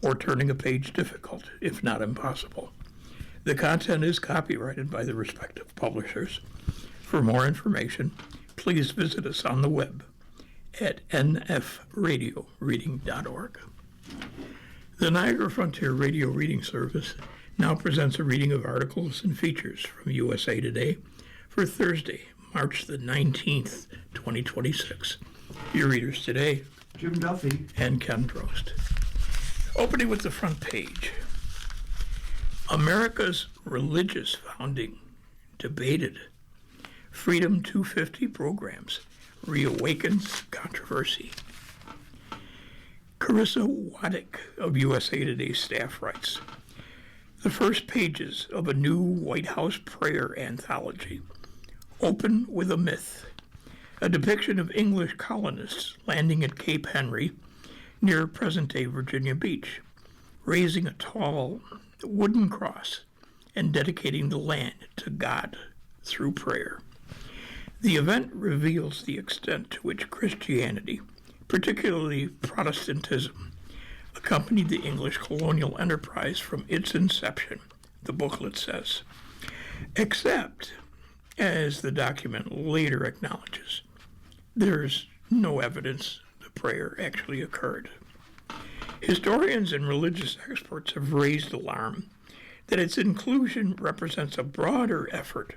or turning a page difficult, if not impossible. The content is copyrighted by the respective publishers. For more information, please visit us on the web at nfradioreading.org. The Niagara Frontier Radio Reading Service now presents a reading of articles and features from USA Today for Thursday, March the 19th, 2026. Your readers today, Jim Duffy and Ken Prost. Opening with the front page. America's religious founding debated. Freedom 250 programs reawakens controversy. Carissa Waddick of USA Today staff writes, the first pages of a new White House prayer anthology open with a myth, a depiction of English colonists landing at Cape Henry near present-day Virginia Beach, raising a tall wooden cross and dedicating the land to God through prayer. The event reveals the extent to which Christianity, particularly Protestantism, accompanied the English colonial enterprise from its inception, the booklet says. Except, as the document later acknowledges, there's no evidence the prayer actually occurred. Historians and religious experts have raised alarm that its inclusion represents a broader effort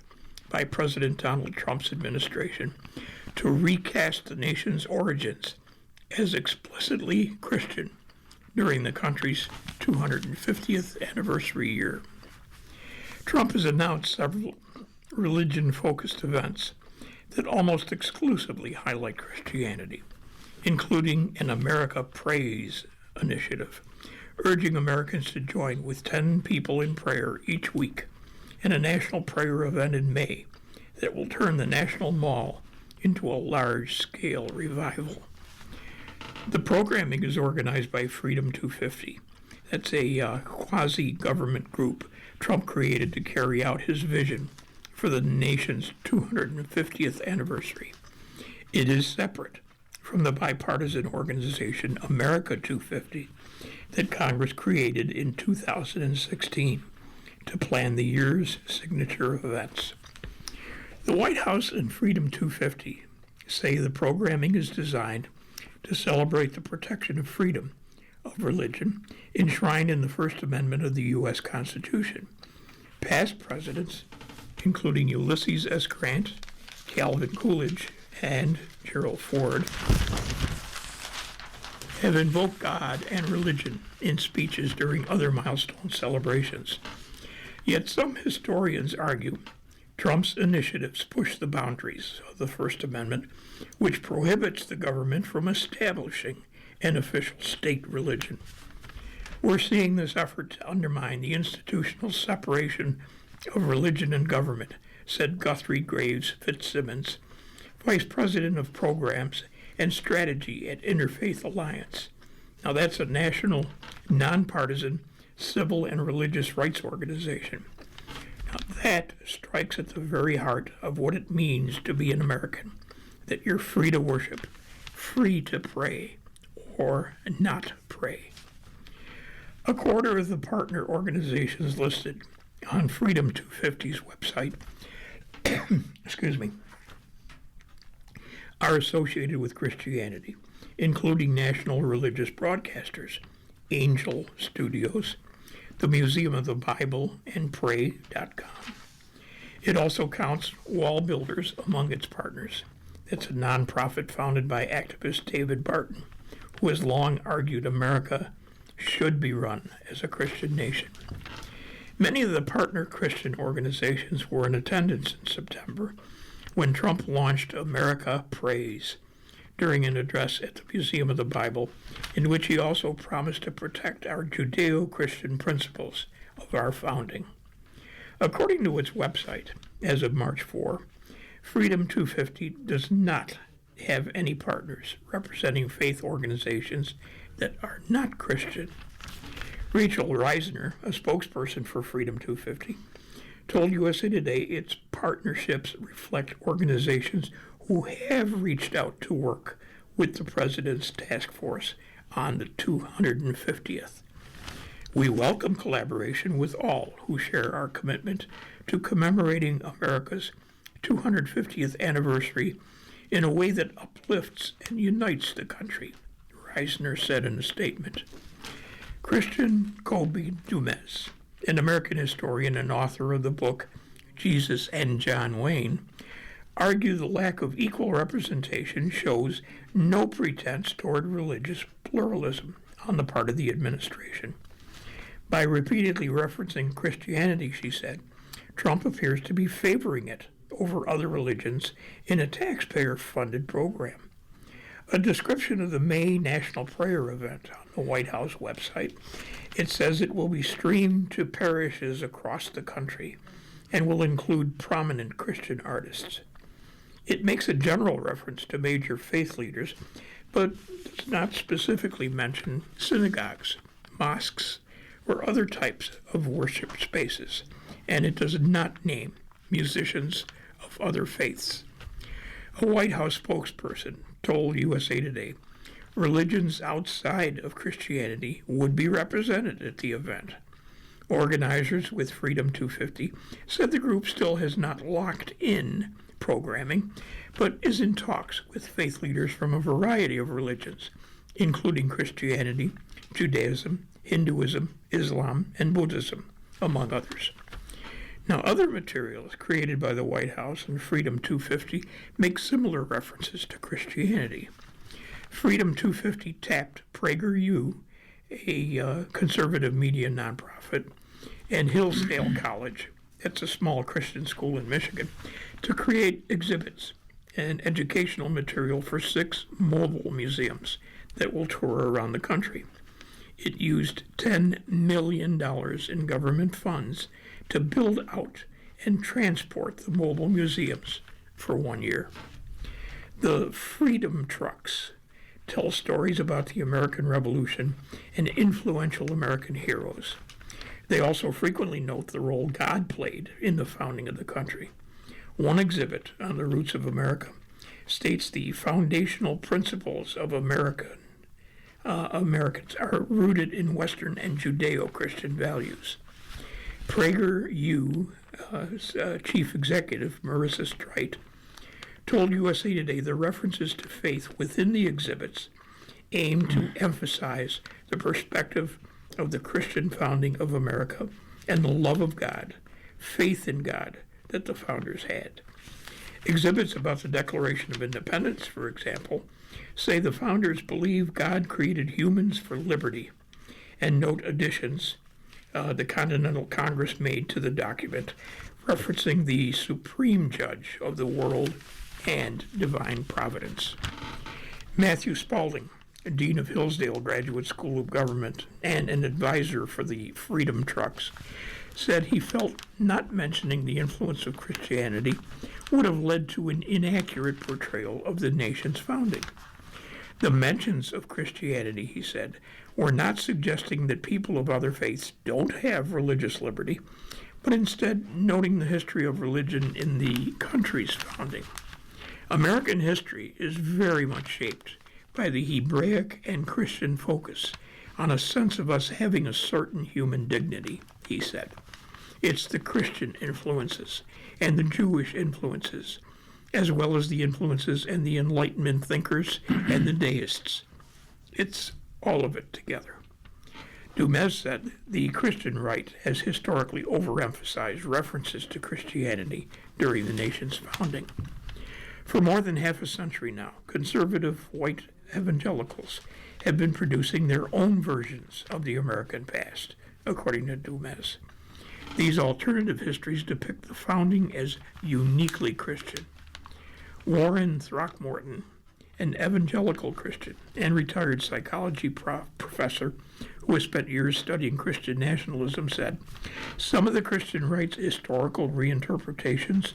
by President Donald Trump's administration to recast the nation's origins as explicitly Christian during the country's 250th anniversary year. Trump has announced several religion-focused events that almost exclusively highlight Christianity, including an America Prays initiative, urging Americans to join with 10 people in prayer each week, and a national prayer event in May that will turn the National Mall into a large-scale revival. The programming is organized by Freedom 250. That's a quasi-government group Trump created to carry out his vision for the nation's 250th anniversary. It is separate from the bipartisan organization America 250 that Congress created in 2016 to plan the year's signature events. The White House and Freedom 250 say the programming is designed to celebrate the protection of freedom of religion enshrined in the First Amendment of the U.S. Constitution. Past presidents, including Ulysses S. Grant, Calvin Coolidge, and Gerald Ford, have invoked God and religion in speeches during other milestone celebrations. Yet some historians argue Trump's initiatives push the boundaries of the First Amendment, which prohibits the government from establishing an official state religion. We're seeing this effort to undermine the institutional separation of religion and government, said Guthrie Graves Fitzsimmons, Vice President of Programs and Strategy at Interfaith Alliance. Now that's a national, nonpartisan, civil and religious rights organization. Now that strikes at the very heart of what it means to be an American, that you're free to worship, free to pray, or not pray. A quarter of the partner organizations listed on Freedom 250's website are associated with Christianity, including national religious broadcasters, Angel Studios, the Museum of the Bible, and Pray.com. It also counts Wall Builders among its partners. It's a nonprofit founded by activist David Barton, who has long argued America should be run as a Christian nation. Many of the partner Christian organizations were in attendance in September when Trump launched America Prays during an address at the Museum of the Bible, in which he also promised to protect our Judeo-Christian principles of our founding. According to its website, as of March 4, Freedom 250 does not have any partners representing faith organizations that are not Christian. Rachel Reisner, a spokesperson for Freedom 250, told USA Today its partnerships reflect organizations who have reached out to work with the president's task force on the 250th. We welcome collaboration with all who share our commitment to commemorating America's 250th anniversary in a way that uplifts and unites the country, Reisner said in a statement. Christian Colby Dumas, an American historian and author of the book Jesus and John Wayne, argued the lack of equal representation shows no pretense toward religious pluralism on the part of the administration. By repeatedly referencing Christianity, she said, Trump appears to be favoring it over other religions in a taxpayer-funded program. A description of the May National Prayer event on the White House website, it says it will be streamed to parishes across the country and will include prominent Christian artists. It makes a general reference to major faith leaders, but does not specifically mention synagogues, mosques, or other types of worship spaces, and it does not name musicians of other faiths. A White House spokesperson told USA Today religions outside of Christianity would be represented at the event. Organizers with Freedom 250 said the group still has not locked in programming, but is in talks with faith leaders from a variety of religions, including Christianity, Judaism, Hinduism, Islam, and Buddhism, among others. Now, other materials created by the White House and Freedom 250 make similar references to Christianity. Freedom 250 tapped PragerU, a conservative media nonprofit, and Hillsdale College, that's a small Christian school in Michigan, to create exhibits and educational material for 6 mobile museums that will tour around the country. It used $10 million in government funds to build out and transport the mobile museums for 1 year. The Freedom Trucks tell stories about the American Revolution and influential American heroes. They also frequently note the role God played in the founding of the country. One exhibit on the roots of America states the foundational principles of Americans are rooted in Western and Judeo-Christian values. PragerU chief executive Marissa Streit told USA Today the references to faith within the exhibits aim to emphasize the perspective of the Christian founding of America and the love of God, faith in God that the founders had. Exhibits about the Declaration of Independence, for example, say the founders believe God created humans for liberty, and note additions the Continental Congress made to the document, referencing the supreme judge of the world and divine providence. Matthew Spalding, Dean of Hillsdale Graduate School of Government and an advisor for the Freedom Trucks, said he felt not mentioning the influence of Christianity would have led to an inaccurate portrayal of the nation's founding. The mentions of Christianity, he said, were not suggesting that people of other faiths don't have religious liberty, but instead noting the history of religion in the country's founding. American history is very much shaped by the Hebraic and Christian focus on a sense of us having a certain human dignity, he said. It's the Christian influences and the Jewish influences, as well as the influences and the Enlightenment thinkers and the deists. It's all of it together. Dumas said the Christian right has historically overemphasized references to Christianity during the nation's founding. For more than half a century now, conservative white evangelicals have been producing their own versions of the American past, according to Dumas. These alternative histories depict the founding as uniquely Christian. Warren Throckmorton, an evangelical Christian and retired psychology professor who has spent years studying Christian nationalism, said, some of the Christian right's historical reinterpretations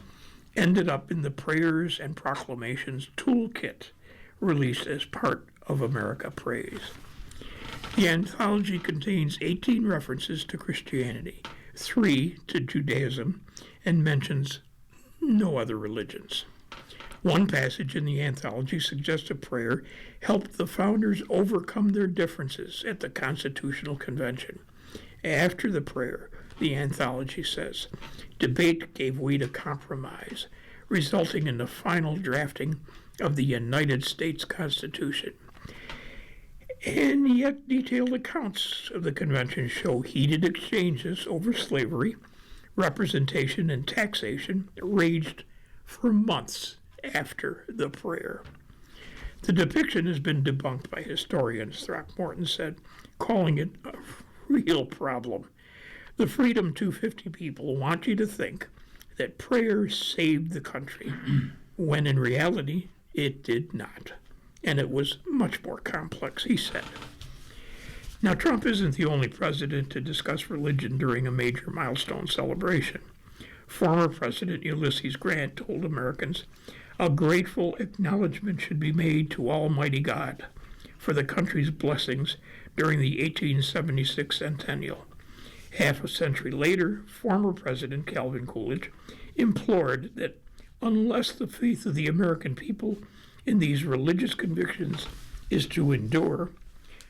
ended up in the Prayers and Proclamations toolkit released as part of America Prays. The anthology contains 18 references to Christianity, 3 to Judaism, and mentions no other religions. One passage in the anthology suggests a prayer helped the founders overcome their differences at the Constitutional Convention, After the prayer, the anthology says, debate gave way to compromise, resulting in the final drafting of the United States Constitution. And yet detailed accounts of the convention show heated exchanges over slavery, representation, and taxation raged for months after the prayer. The depiction has been debunked by historians, Throckmorton said, calling it a real problem. The Freedom 250 people want you to think that prayer saved the country, when in reality it did not. And it was much more complex, he said. Now, Trump isn't the only president to discuss religion during a major milestone celebration. Former President Ulysses Grant told Americans a grateful acknowledgement should be made to Almighty God for the country's blessings during the 1876 centennial. Half a century later, former President Calvin Coolidge implored that unless the faith of the American people in these religious convictions is to endure,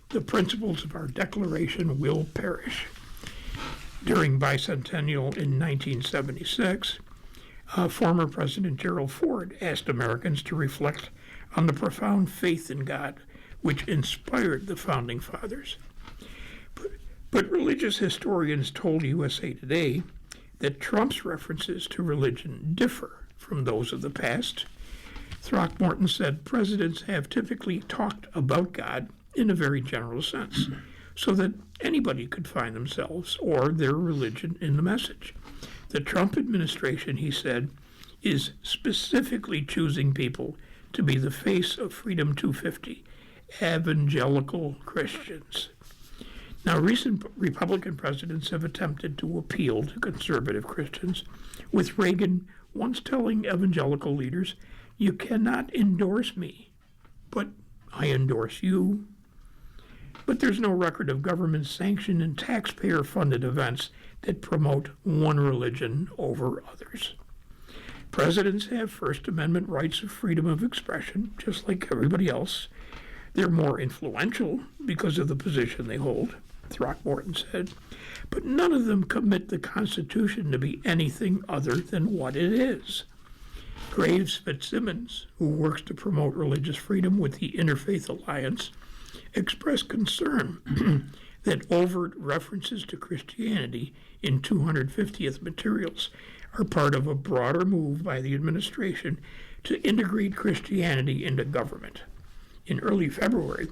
the principles of our Declaration will perish. During bicentennial in 1976, former President Gerald Ford asked Americans to reflect on the profound faith in God which inspired the Founding Fathers. But religious historians told USA Today that Trump's references to religion differ from those of the past. Throckmorton said presidents have typically talked about God in a very general sense, so that anybody could find themselves or their religion in the message. The Trump administration, he said, is specifically choosing people to be the face of Freedom 250, evangelical Christians. Now, recent Republican presidents have attempted to appeal to conservative Christians, with Reagan once telling evangelical leaders, "You cannot endorse me, but I endorse you." But there's no record of government-sanctioned and taxpayer-funded events that promote one religion over others. Presidents have First Amendment rights of freedom of expression, just like everybody else. They're more influential because of the position they hold, Throckmorton said, but none of them commit the Constitution to be anything other than what it is. Graves Fitzsimmons, who works to promote religious freedom with the Interfaith Alliance, expressed concern that overt references to Christianity in 250th materials are part of a broader move by the administration to integrate Christianity into government. In early February,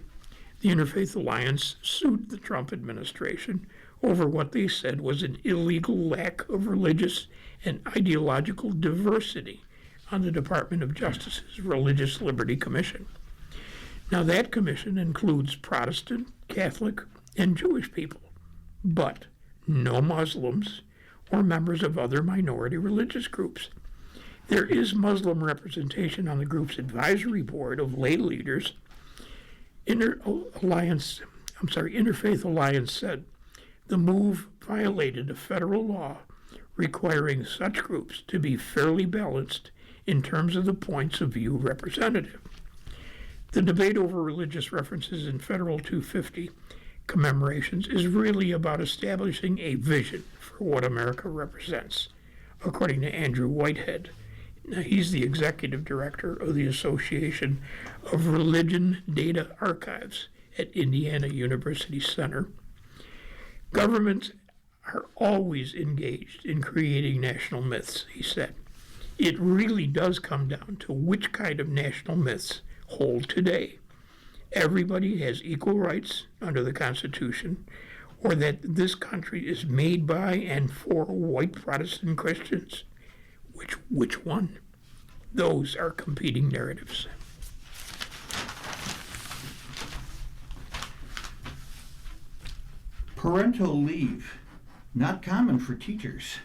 the Interfaith Alliance sued the Trump administration over what they said was an illegal lack of religious and ideological diversity on the Department of Justice's Religious Liberty Commission. Now, that commission includes Protestant, Catholic, and Jewish people, but no Muslims or members of other minority religious groups. There is Muslim representation on the group's advisory board of lay leaders. Interfaith Alliance said the move violated a federal law requiring such groups to be fairly balanced in terms of the points of view represented. The debate over religious references in Federal 250 commemorations is really about establishing a vision for what America represents, according to Andrew Whitehead. Now, he's the executive director of the Association of Religion Data Archives at Indiana University Center. Governments are always engaged in creating national myths, he said. It really does come down to which kind of national myths hold today. Everybody has equal rights under the Constitution, or that this country is made by and for white Protestant Christians. Which one? Those are competing narratives. Parental leave, not common for teachers.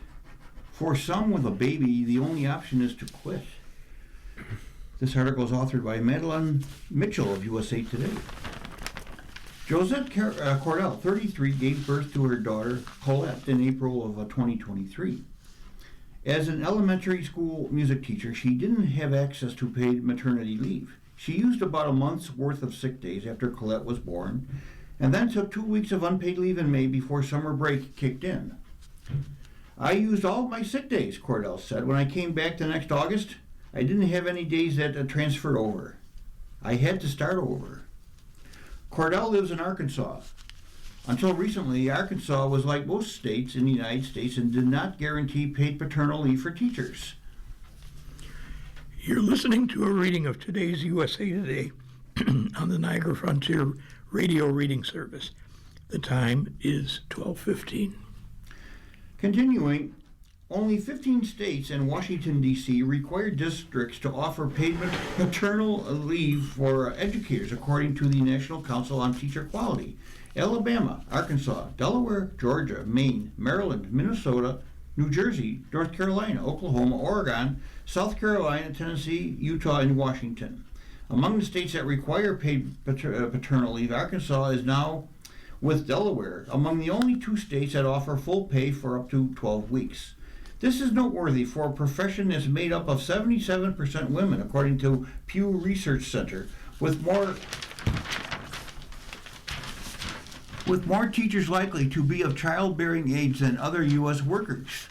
For some with a baby, the only option is to quit. This article is authored by Madeline Mitchell of USA Today. Josette Cordell, 33, gave birth to her daughter, Colette, in April of 2023. As an elementary school music teacher, she didn't have access to paid maternity leave. She used about a month's worth of sick days after Colette was born, and then took 2 weeks of unpaid leave in May before summer break kicked in. I used all of my sick days, Cordell said. When I came back the next August, I didn't have any days that transferred over. I had to start over. Cordell lives in Arkansas. Until recently, Arkansas was like most states in the United States and did not guarantee paid paternal leave for teachers. You're listening to a reading of today's USA Today on the Niagara Frontier Radio Reading Service. The time is 12:15. Continuing, only 15 states and Washington, D.C. require districts to offer paid paternal leave for educators, according to the National Council on Teacher Quality. Alabama, Arkansas, Delaware, Georgia, Maine, Maryland, Minnesota, New Jersey, North Carolina, Oklahoma, Oregon, South Carolina, Tennessee, Utah, and Washington. Among the states that require paid paternal leave, Arkansas is now with Delaware among the only 2 states that offer full pay for up to 12 weeks. This is noteworthy for a profession that's made up of 77% women, according to Pew Research Center, with more teachers likely to be of childbearing age than other U.S. workers.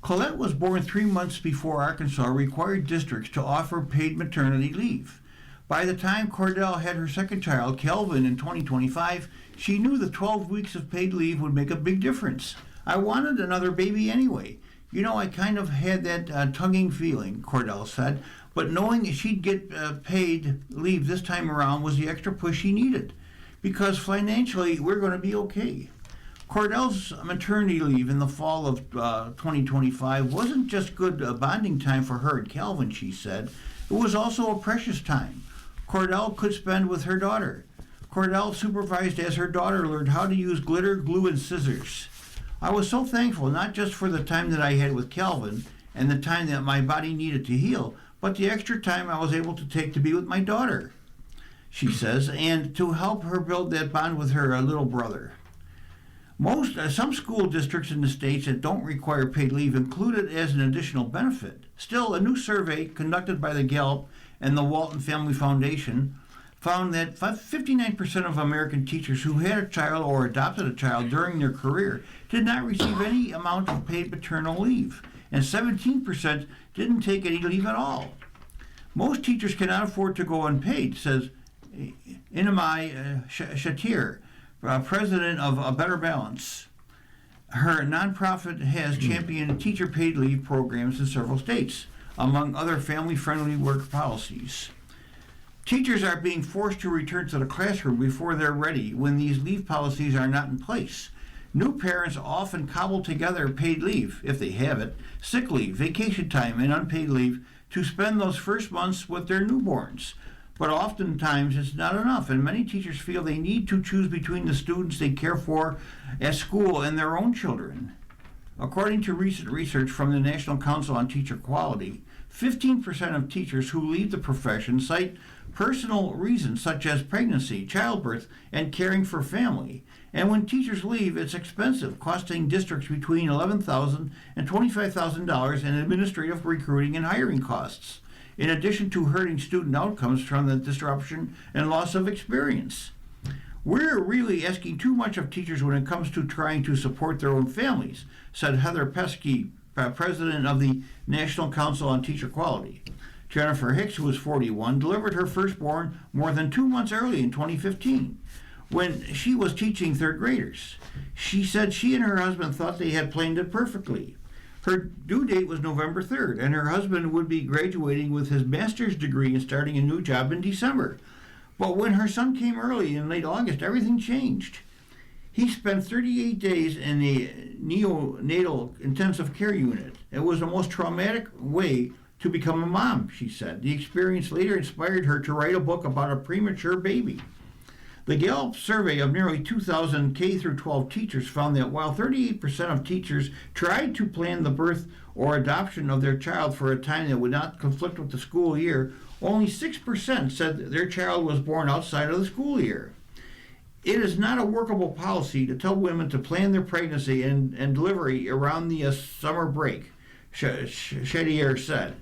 Colette was born 3 months before Arkansas required districts to offer paid maternity leave. By the time Cordell had her second child, Calvin, in 2025, she knew the 12 weeks of paid leave would make a big difference. I wanted another baby anyway. You know, I kind of had that tugging feeling, Cordell said, but knowing she'd get paid leave this time around was the extra push she needed, because financially we're going to be okay. Cordell's maternity leave in the fall of 2025 wasn't just good bonding time for her and Calvin, she said. It was also a precious time Cordell could spend with her daughter. Cordell supervised as her daughter learned how to use glitter, glue, and scissors. I was so thankful, not just for the time that I had with Calvin and the time that my body needed to heal, but the extra time I was able to take to be with my daughter, she says, and to help her build that bond with her little brother. Some school districts in the states that don't require paid leave include it as an additional benefit. Still, a new survey conducted by the Gallup and the Walton Family Foundation found that 59% of American teachers who had a child or adopted a child during their career did not receive any amount of paid paternal leave, and 17% didn't take any leave at all. Most teachers cannot afford to go unpaid, says Inamai Shatir, president of A Better Balance. Her nonprofit has championed teacher paid leave programs in several states, among other family-friendly work policies. Teachers are being forced to return to the classroom before they're ready when these leave policies are not in place. New parents often cobble together paid leave, if they have it, sick leave, vacation time, and unpaid leave to spend those first months with their newborns. But oftentimes it's not enough, and many teachers feel they need to choose between the students they care for at school and their own children. According to recent research from the National Council on Teacher Quality, 15% of teachers who leave the profession cite personal reasons such as pregnancy, childbirth, and caring for family. And when teachers leave, it's expensive, costing districts between $11,000 and $25,000 in administrative, recruiting, and hiring costs, in addition to hurting student outcomes from the disruption and loss of experience. We're really asking too much of teachers when it comes to trying to support their own families, said Heather Pesky, president of the National Council on Teacher Quality. Jennifer Hicks, who was 41, delivered her firstborn more than 2 months early in 2015 when she was teaching third graders. She said she and her husband thought they had planned it perfectly. Her due date was November 3rd, and her husband would be graduating with his master's degree and starting a new job in December. But when her son came early in late August, everything changed. He spent 38 days in the neonatal intensive care unit. It was the most traumatic way to become a mom, she said. The experience later inspired her to write a book about a premature baby. The Gallup survey of nearly 2,000 K-12 teachers found that while 38% of teachers tried to plan the birth or adoption of their child for a time that would not conflict with the school year, only 6% said that their child was born outside of the school year. It is not a workable policy to tell women to plan their pregnancy and delivery around the summer break, Chadier said.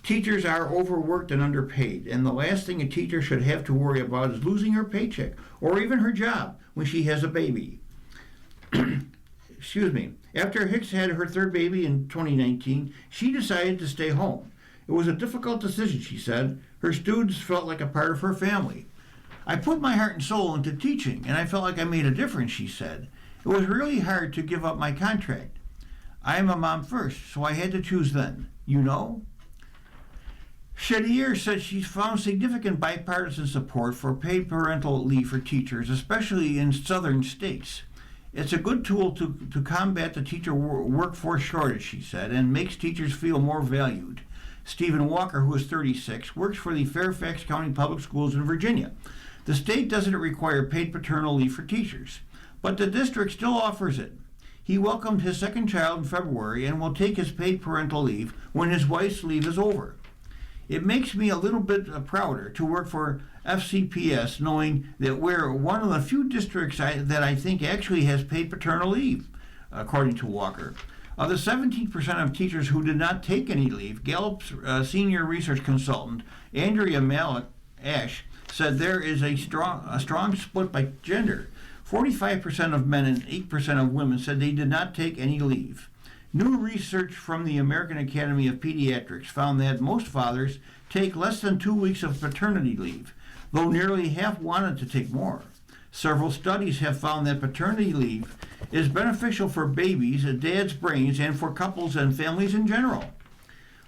Teachers are overworked and underpaid, and the last thing a teacher should have to worry about is losing her paycheck or even her job when she has a baby. Excuse me. After Hicks had her third baby in 2019, she decided to stay home. It was a difficult decision, she said. Her students felt like a part of her family. I put my heart and soul into teaching, and I felt like I made a difference, she said. It was really hard to give up my contract. I am a mom first, so I had to choose then. You know? Shadier said she's found significant bipartisan support for paid parental leave for teachers, especially in southern states. It's a good tool to combat the teacher workforce shortage, she said, and makes teachers feel more valued. Stephen Walker, who is 36, works for the Fairfax County Public Schools in Virginia. The state doesn't require paid paternal leave for teachers, but the district still offers it. He welcomed his second child in February and will take his paid parental leave when his wife's leave is over. It makes me a little bit prouder to work for FCPS, knowing that we're one of the few districts that I think actually has paid paternal leave, according to Walker. Of the 17% of teachers who did not take any leave, Gallup's senior research consultant, Andrea Malik Ash, said there is a strong split by gender. 45% of men and 8% of women said they did not take any leave. New research from the American Academy of Pediatrics found that most fathers take less than 2 weeks of paternity leave, though nearly half wanted to take more. Several studies have found that paternity leave is beneficial for babies, dads' brains, and for couples and families in general.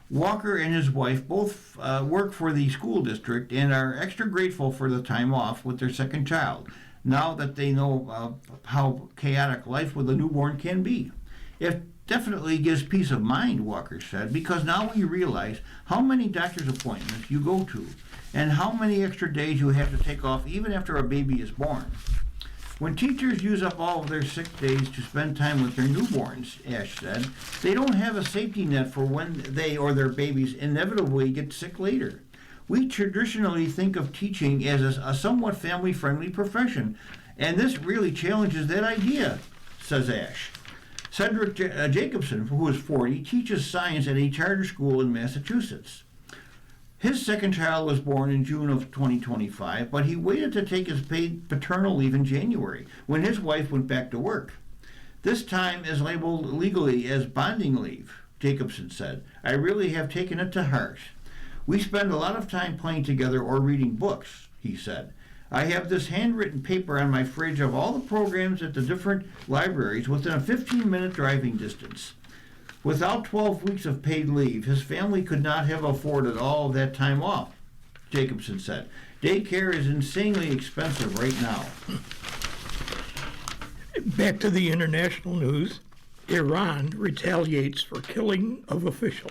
Walker and his wife both work for the school district and are extra grateful for the time off with their second child, now that they know how chaotic life with a newborn can be. It definitely gives peace of mind, Walker said, because now we realize how many doctor's appointments you go to and how many extra days you have to take off even after a baby is born. When teachers use up all of their sick days to spend time with their newborns, Ash said, they don't have a safety net for when they or their babies inevitably get sick later. We traditionally think of teaching as a somewhat family-friendly profession, and this really challenges that idea, says Ash. Cedric Jacobson, who is 40, teaches science at a charter school in Massachusetts. His second child was born in June of 2025, but he waited to take his paid paternal leave in January, when his wife went back to work. This time is labeled legally as bonding leave, Jacobson said. I really have taken it to heart. We spend a lot of time playing together or reading books, he said. I have this handwritten paper on my fridge of all the programs at the different libraries within a 15-minute driving distance. Without 12 weeks of paid leave, his family could not have afforded all of that time off, Jacobson said. Daycare is insanely expensive right now. Back to the international news. Iran retaliates for killing of official.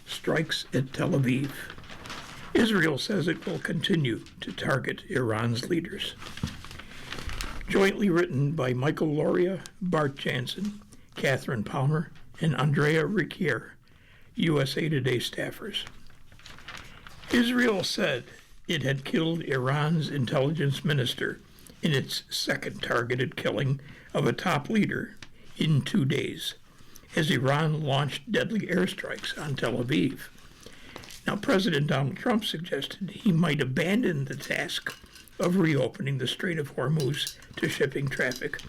Strikes at Tel Aviv. Israel says it will continue to target Iran's leaders. Jointly written by Michael Loria, Bart Jansen, Catherine Palmer, and Andrea Riquier, USA Today staffers. Israel said it had killed Iran's intelligence minister in its second targeted killing of a top leader in 2 days, as Iran launched deadly airstrikes on Tel Aviv. Now, President Donald Trump suggested he might abandon the task of reopening the Strait of Hormuz to shipping traffic,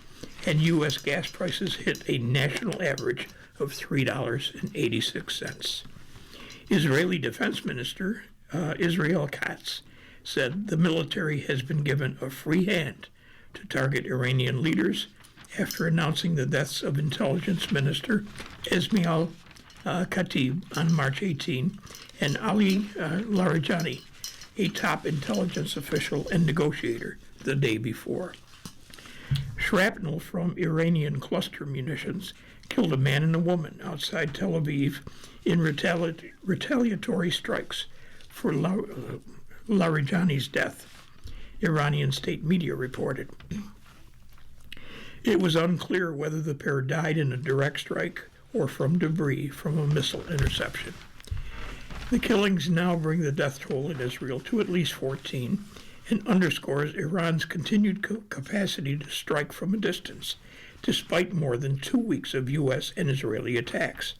and U.S. gas prices hit a national average of $3.86. Israeli Defense Minister Israel Katz said the military has been given a free hand to target Iranian leaders after announcing the deaths of Intelligence Minister Esmail Khatib on March 18 and Ali Larijani, a top intelligence official and negotiator, the day before. Shrapnel from Iranian cluster munitions killed a man and a woman outside Tel Aviv in retaliatory strikes for Larijani's death, Iranian state media reported. It was unclear whether the pair died in a direct strike or from debris from a missile interception. The killings now bring the death toll in Israel to at least 14 and underscores Iran's continued capacity to strike from a distance, despite more than 2 weeks of U.S. and Israeli attacks.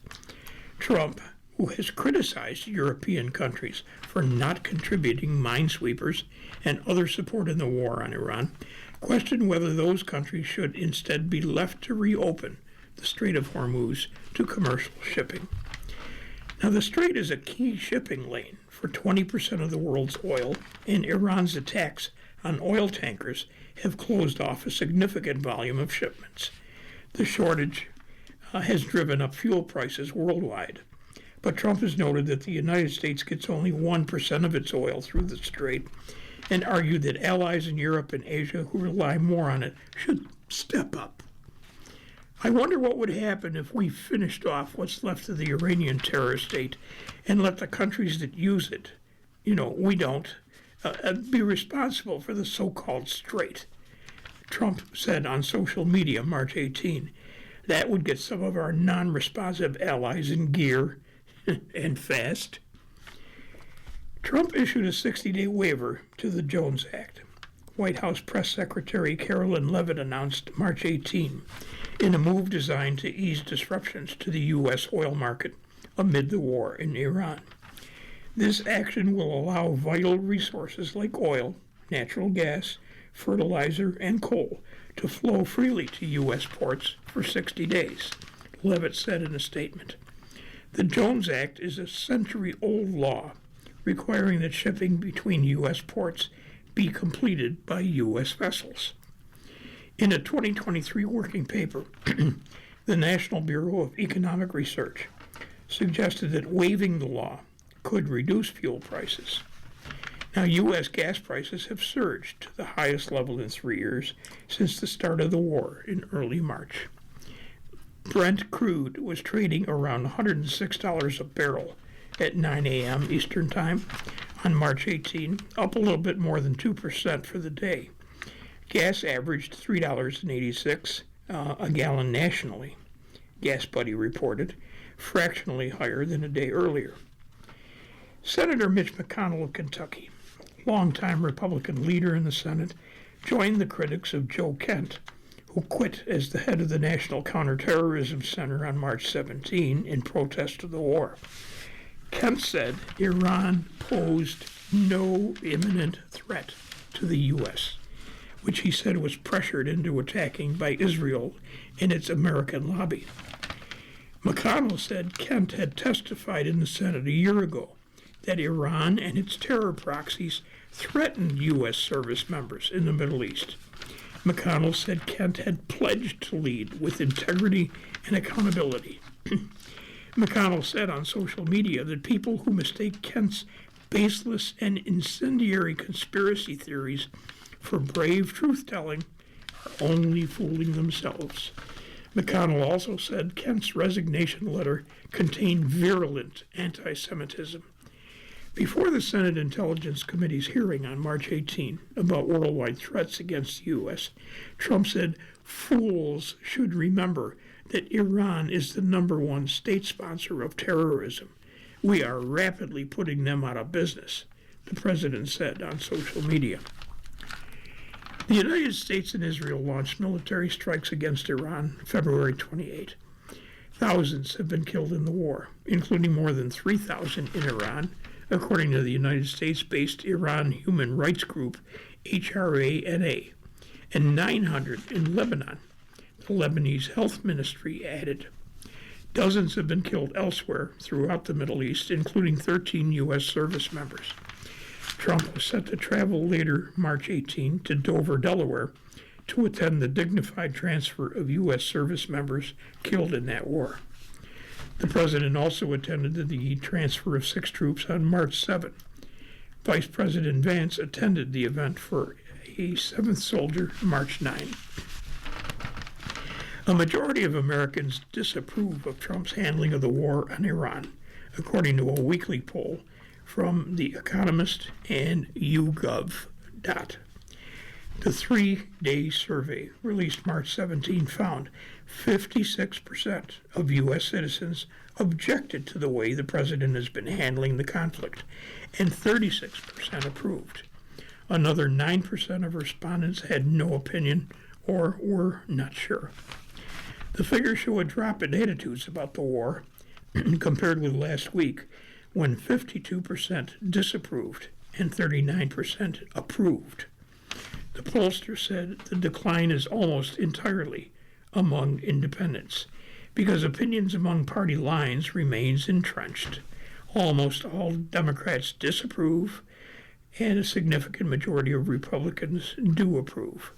Trump, who has criticized European countries for not contributing minesweepers and other support in the war on Iran, questioned whether those countries should instead be left to reopen the Strait of Hormuz to commercial shipping. Now, the strait is a key shipping lane for 20% of the world's oil, and Iran's attacks on oil tankers have closed off a significant volume of shipments. The shortage has driven up fuel prices worldwide, but Trump has noted that the United States gets only 1% of its oil through the strait and argued that allies in Europe and Asia who rely more on it should step up. I wonder what would happen if we finished off what's left of the Iranian terror state and let the countries that use it, we don't, be responsible for the so-called strait. Trump said on social media March 18, that would get some of our non-responsive allies in gear and fast. Trump issued a 60-day waiver to the Jones Act. White House Press Secretary Carolyn Leavitt announced March 18 in a move designed to ease disruptions to the U.S. oil market amid the war in Iran. This action will allow vital resources like oil, natural gas, fertilizer, and coal to flow freely to U.S. ports for 60 days, Leavitt said in a statement. The Jones Act is a century-old law requiring that shipping between U.S. ports be completed by U.S. vessels. In a 2023 working paper, the National Bureau of Economic Research suggested that waiving the law could reduce fuel prices. Now, U.S. gas prices have surged to the highest level in 3 years since the start of the war in early March. Brent crude was trading around $106 a barrel at 9 a.m. Eastern Time on March 18, up a little bit more than 2% for the day. Gas averaged $3.86 a gallon nationally, GasBuddy reported, fractionally higher than a day earlier. Senator Mitch McConnell of Kentucky, longtime Republican leader in the Senate, joined the critics of Joe Kent, who quit as the head of the National Counterterrorism Center on March 17 in protest of the war. Kent said Iran posed no imminent threat to the U.S., which he said was pressured into attacking by Israel and its American lobby. McConnell said Kent had testified in the Senate a year ago that Iran and its terror proxies threatened U.S. service members in the Middle East. McConnell said Kent had pledged to lead with integrity and accountability. McConnell said on social media that people who mistake Kent's baseless and incendiary conspiracy theories for brave truth-telling are only fooling themselves. McConnell also said Kent's resignation letter contained virulent anti-Semitism. Before the Senate Intelligence Committee's hearing on March 18 about worldwide threats against the U.S., Trump said fools should remember that Iran is the #1 state sponsor of terrorism. We are rapidly putting them out of business, the president said on social media. The United States and Israel launched military strikes against Iran February 28. Thousands have been killed in the war, including more than 3,000 in Iran, according to the United States-based Iran human rights group HRANA, and 900 in Lebanon, the Lebanese Health Ministry added. Dozens have been killed elsewhere throughout the Middle East, including 13 U.S. service members. Trump was set to travel later March 18 to Dover, Delaware, to attend the dignified transfer of U.S. service members killed in that war. The president also attended the transfer of 6 troops on March 7. Vice President Vance attended the event for a 7th soldier March 9. A majority of Americans disapprove of Trump's handling of the war on Iran, according to a weekly poll from The Economist and YouGov. The 3-day survey released March 17 found 56% of U.S. citizens objected to the way the president has been handling the conflict, and 36% approved. Another 9% of respondents had no opinion or were not sure. The figures show a drop in attitudes about the war compared with last week, when 52% disapproved and 39% approved. The pollster said the decline is almost entirely among independents because opinions among party lines remains entrenched. Almost all Democrats disapprove, and a significant majority of Republicans do approve.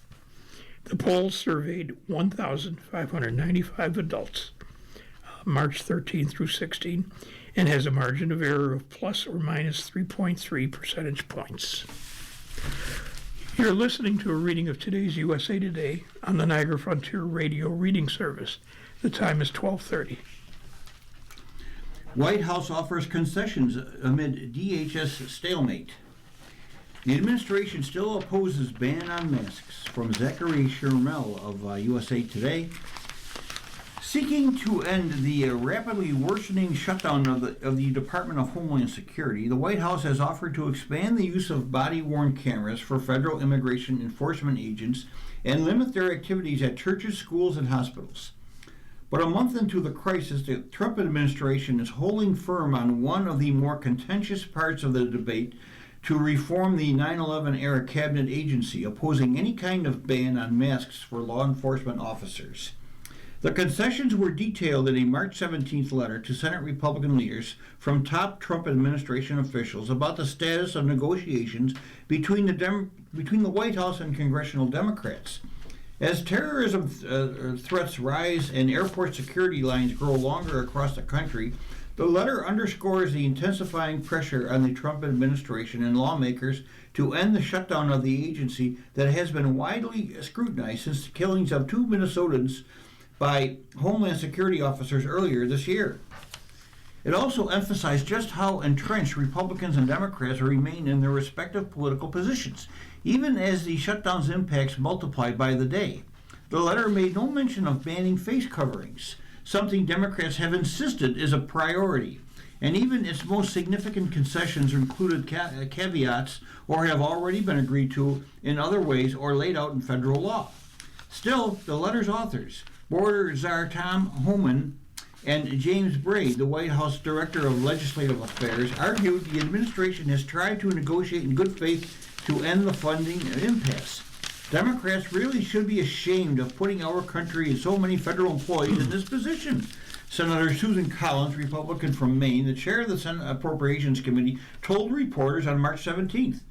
The poll surveyed 1,595 adults, March 13 through 16, and has a margin of error of plus or minus 3.3 percentage points. You're listening to a reading of today's USA Today on the Niagara Frontier Radio Reading Service. The time is 12:30. White House offers concessions amid DHS stalemate. The administration still opposes ban on masks, from Zachary Shermel of USA Today. Seeking to end the rapidly worsening shutdown of the Department of Homeland Security, the White House has offered to expand the use of body-worn cameras for federal immigration enforcement agents and limit their activities at churches, schools, and hospitals. But a month into the crisis, the Trump administration is holding firm on one of the more contentious parts of the debate to reform the 9/11-era cabinet agency, opposing any kind of ban on masks for law enforcement officers. The concessions were detailed in a March 17th letter to Senate Republican leaders from top Trump administration officials about the status of negotiations between the White House and congressional Democrats. As terrorism threats rise and airport security lines grow longer across the country, the letter underscores the intensifying pressure on the Trump administration and lawmakers to end the shutdown of the agency that has been widely scrutinized since the killings of 2 Minnesotans by Homeland Security officers earlier this year. It also emphasized just how entrenched Republicans and Democrats remain in their respective political positions, even as the shutdown's impacts multiplied by the day. The letter made no mention of banning face coverings, something Democrats have insisted is a priority, and even its most significant concessions included caveats or have already been agreed to in other ways or laid out in federal law. Still, the letter's authors, Border Czar Tom Homan and James Braid, the White House Director of Legislative Affairs, argued the administration has tried to negotiate in good faith to end the funding impasse. Democrats really should be ashamed of putting our country and so many federal employees in this position. Senator Susan Collins, Republican from Maine, the chair of the Senate Appropriations Committee, told reporters on March 17th.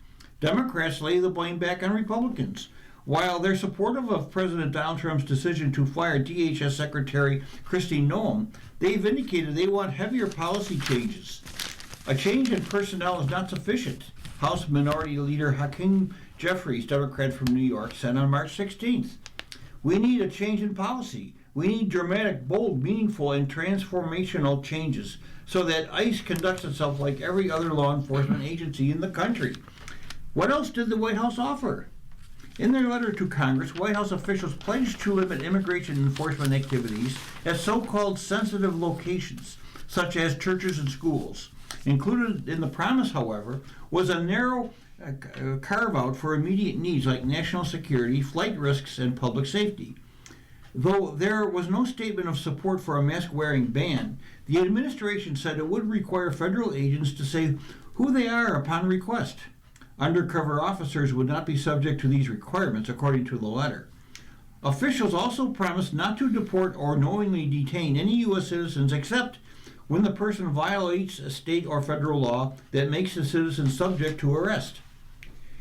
Democrats lay the blame back on Republicans. While they're supportive of President Donald Trump's decision to fire DHS Secretary Kristi Noem, they've indicated they want heavier policy changes. A change in personnel is not sufficient, House Minority Leader Hakeem Jeffries, Democrat from New York, said on March 16th. We need a change in policy. We need dramatic, bold, meaningful, and transformational changes so that ICE conducts itself like every other law enforcement agency in the country. What else did the White House offer? In their letter to Congress, White House officials pledged to limit immigration enforcement activities at so-called sensitive locations, such as churches and schools. Included in the promise, however, was a narrow carve-out for immediate needs like national security, flight risks, and public safety. Though there was no statement of support for a mask-wearing ban, the administration said it would require federal agents to say who they are upon request. Undercover officers would not be subject to these requirements, according to the letter. Officials also promised not to deport or knowingly detain any U.S. citizens except when the person violates a state or federal law that makes the citizen subject to arrest.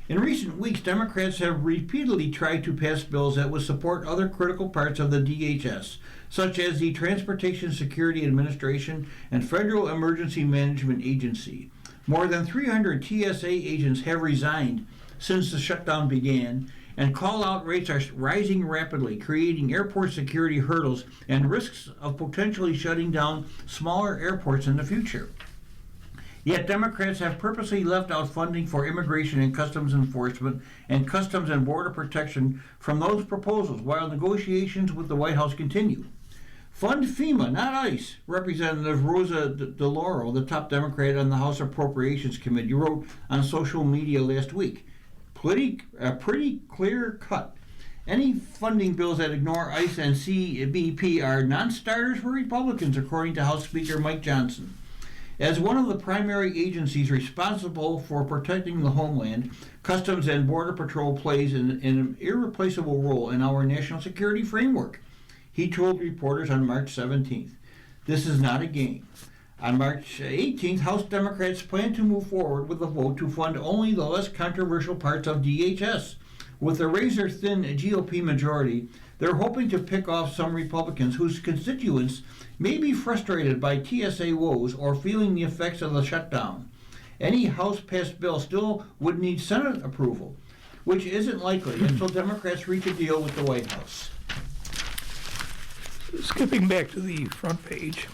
In recent weeks, Democrats have repeatedly tried to pass bills that would support other critical parts of the DHS, such as the Transportation Security Administration and Federal Emergency Management Agency. More than 300 TSA agents have resigned since the shutdown began, and call-out rates are rising rapidly, creating airport security hurdles and risks of potentially shutting down smaller airports in the future. Yet Democrats have purposely left out funding for immigration and customs enforcement and customs and border protection from those proposals while negotiations with the White House continue. Fund FEMA, not ICE. Representative Rosa DeLauro, the top Democrat on the House Appropriations Committee, wrote on social media last week. A pretty clear cut. Any funding bills that ignore ICE and CBP are non-starters for Republicans, according to House Speaker Mike Johnson. As one of the primary agencies responsible for protecting the homeland, Customs and Border Patrol plays an irreplaceable role in our national security framework, he told reporters on March 17th. This is not a game. On March 18th, House Democrats plan to move forward with a vote to fund only the less controversial parts of DHS. With a razor-thin GOP majority, they're hoping to pick off some Republicans whose constituents may be frustrated by TSA woes or feeling the effects of the shutdown. Any House-passed bill still would need Senate approval, which isn't likely until Democrats reach a deal with the White House. Skipping back to the front page,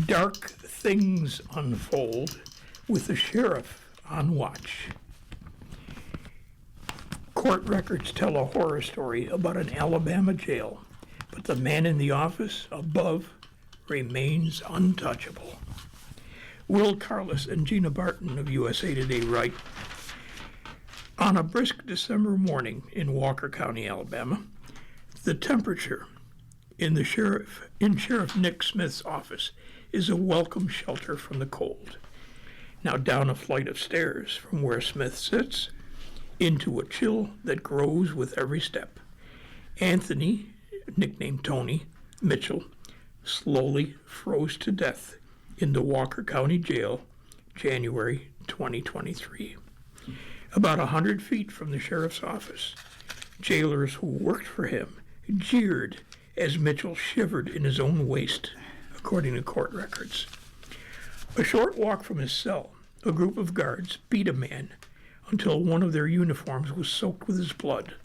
dark things unfold with the sheriff on watch. Court records tell a horror story about an Alabama jail, but the man in the office above remains untouchable. Will Carlos and Gina Barton of USA Today write, on a brisk December morning in Walker County, Alabama, the temperature in Sheriff Nick Smith's office is a welcome shelter from the cold. Now down a flight of stairs from where Smith sits, into a chill that grows with every step. Anthony, nicknamed Tony, Mitchell, slowly froze to death in the Walker County Jail, January 2023. About 100 feet from the sheriff's office, jailers who worked for him jeered as Mitchell shivered in his own waist, according to court records. A short walk from his cell, a group of guards beat a man until one of their uniforms was soaked with his blood,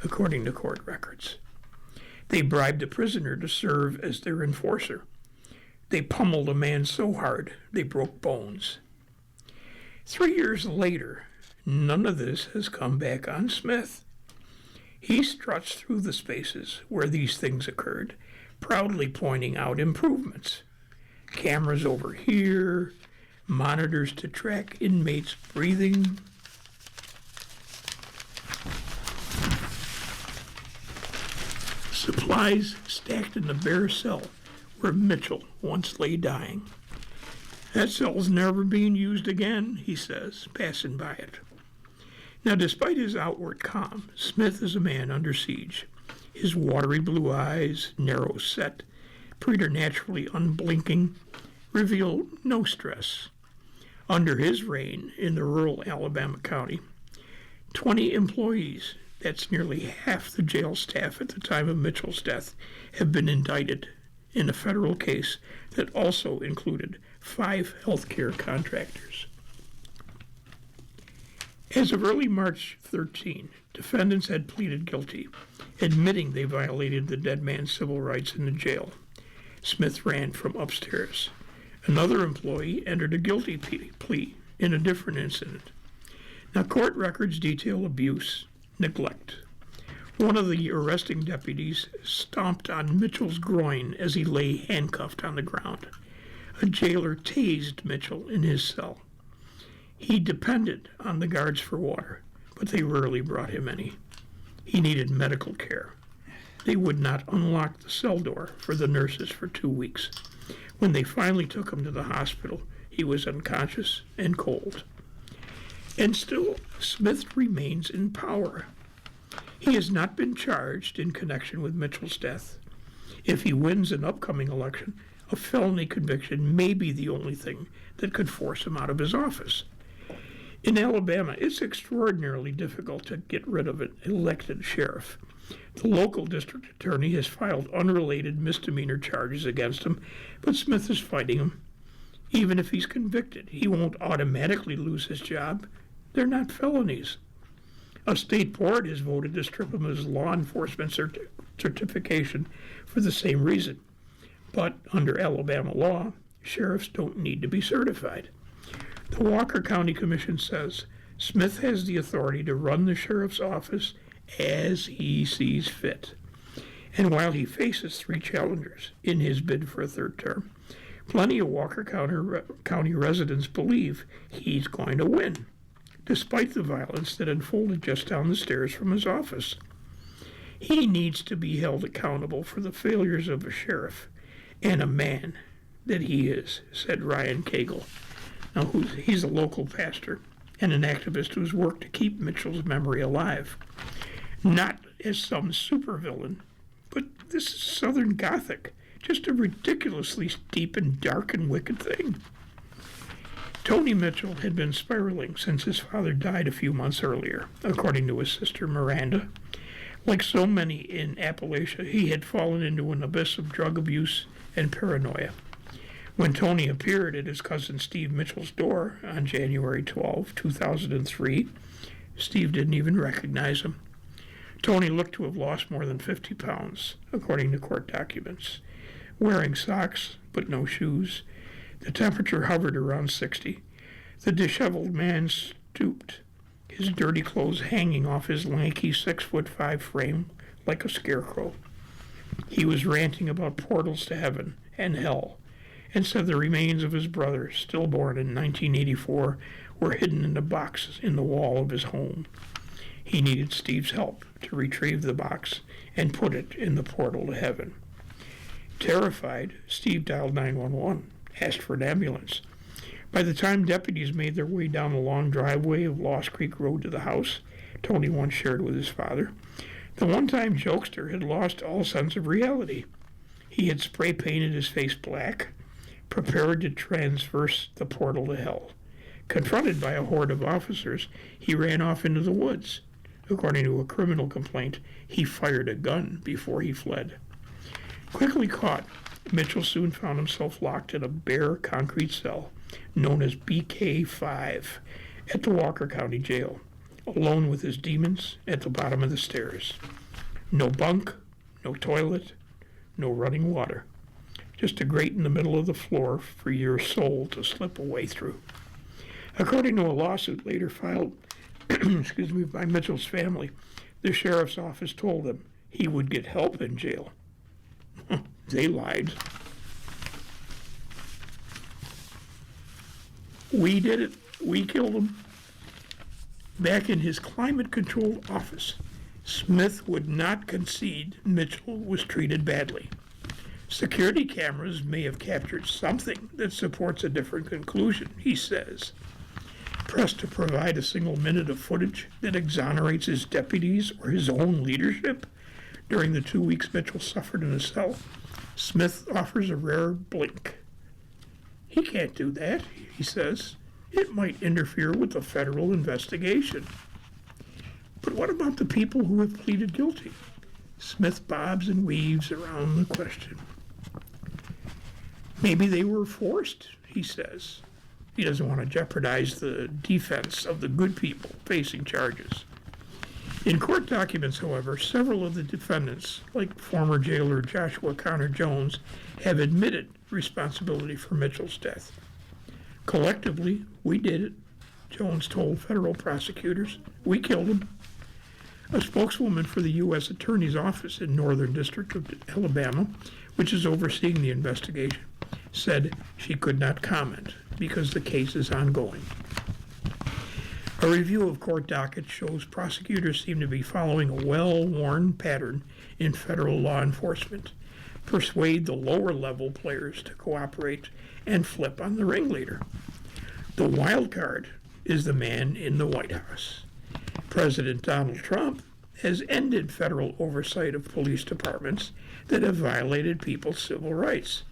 according to court records. They bribed the prisoner to serve as their enforcer. They pummeled a man so hard they broke bones. 3 years later, none of this has come back on Smith. He struts through the spaces where these things occurred, proudly pointing out improvements. Cameras over here, monitors to track inmates' breathing. Supplies stacked in the bare cell where Mitchell once lay dying. That cell's never being used again, he says, passing by it. Now, despite his outward calm, Smith is a man under siege. His watery blue eyes, narrow set, preternaturally unblinking, reveal no stress. Under his reign in the rural Alabama county, 20 employees, that's nearly half the jail staff at the time of Mitchell's death, have been indicted in a federal case that also included 5 healthcare contractors. As of early March 13, defendants had pleaded guilty, admitting they violated the dead man's civil rights in the jail. Smith ran from upstairs. Another employee entered a guilty plea in a different incident. Now, court records detail abuse, neglect. One of the arresting deputies stomped on Mitchell's groin as he lay handcuffed on the ground. A jailer tased Mitchell in his cell. He depended on the guards for water, but they rarely brought him any. He needed medical care. They would not unlock the cell door for the nurses for 2 weeks. When they finally took him to the hospital, he was unconscious and cold. And still, Smith remains in power. He has not been charged in connection with Mitchell's death. If he wins an upcoming election, a felony conviction may be the only thing that could force him out of his office. In Alabama, it's extraordinarily difficult to get rid of an elected sheriff. The local district attorney has filed unrelated misdemeanor charges against him, but Smith is fighting him. Even if he's convicted, he won't automatically lose his job. They're not felonies. A state board has voted to strip him of his law enforcement certification for the same reason. But under Alabama law, sheriffs don't need to be certified. The Walker County Commission says Smith has the authority to run the sheriff's office as he sees fit. And while he faces 3 challengers in his bid for a 3rd term, plenty of Walker County residents believe he's going to win, despite the violence that unfolded just down the stairs from his office. He needs to be held accountable for the failures of a sheriff and a man that he is, said Ryan Cagle. Now, he's a local pastor and an activist who's worked to keep Mitchell's memory alive. Not as some supervillain, but this is Southern Gothic. Just a ridiculously deep and dark and wicked thing. Tony Mitchell had been spiraling since his father died a few months earlier, according to his sister Miranda. Like so many in Appalachia, he had fallen into an abyss of drug abuse and paranoia. When Tony appeared at his cousin Steve Mitchell's door on January 12, 2003, Steve didn't even recognize him. Tony looked to have lost more than 50 pounds, according to court documents. Wearing socks, but no shoes. The temperature hovered around 60. The disheveled man stooped, his dirty clothes hanging off his lanky 6'5" frame like a scarecrow. He was ranting about portals to heaven and hell, and said the remains of his brother, stillborn in 1984, were hidden in a box in the wall of his home. He needed Steve's help to retrieve the box and put it in the portal to heaven. Terrified, Steve dialed 911, asked for an ambulance. By the time deputies made their way down the long driveway of Lost Creek Road to the house Tony once shared with his father, the one-time jokester had lost all sense of reality. He had spray-painted his face black, prepared to transverse the portal to hell. Confronted by a horde of officers, he ran off into the woods. According to a criminal complaint, he fired a gun before he fled. Quickly caught, Mitchell soon found himself locked in a bare concrete cell known as BK5 at the Walker County Jail, alone with his demons at the bottom of the stairs. No bunk, no toilet, no running water. Just a grate in the middle of the floor for your soul to slip away through. According to a lawsuit later filed by Mitchell's family, the sheriff's office told them he would get help in jail. They lied. We did it. We killed him. Back in his climate control office, Smith would not concede Mitchell was treated badly. Security cameras may have captured something that supports a different conclusion, he says. Pressed to provide a single minute of footage that exonerates his deputies or his own leadership during the 2 weeks Mitchell suffered in a cell, Smith offers a rare blink. He can't do that, he says. It might interfere with the federal investigation. But what about the people who have pleaded guilty? Smith bobs and weaves around the question. Maybe they were forced, he says. He doesn't want to jeopardize the defense of the good people facing charges. In court documents, however, several of the defendants, like former jailer Joshua Connor Jones, have admitted responsibility for Mitchell's death. Collectively, we did it, Jones told federal prosecutors. We killed him. A spokeswoman for the U.S. Attorney's Office in Northern District of Alabama, which is overseeing the investigation, said she could not comment because the case is ongoing. A review of court dockets shows prosecutors seem to be following a well-worn pattern in federal law enforcement: persuade the lower-level players to cooperate and flip on the ringleader. The wild card is the man in the White House. President Donald Trump has ended federal oversight of police departments that have violated people's civil rights.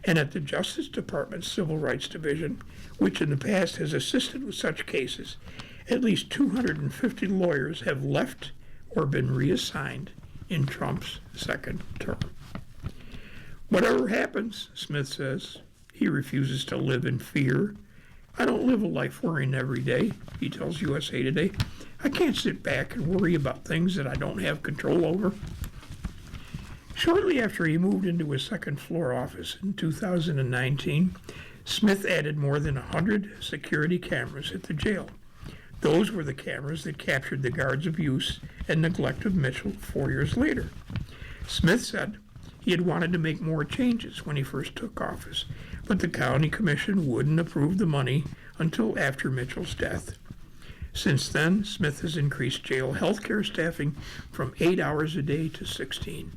And at the Justice Department's Civil Rights Division, which in the past has assisted with such cases, at least 250 lawyers have left or been reassigned in Trump's second term. Whatever happens, Smith says, he refuses to live in fear. I don't live a life worrying every day, he tells USA Today. I can't sit back and worry about things that I don't have control over. Shortly after he moved into his second-floor office in 2019, Smith added more than 100 security cameras at the jail. Those were the cameras that captured the guards' abuse and neglect of Mitchell 4 years later. Smith said he had wanted to make more changes when he first took office, but the county commission wouldn't approve the money until after Mitchell's death. Since then, Smith has increased jail health care staffing from 8 hours a day to 16.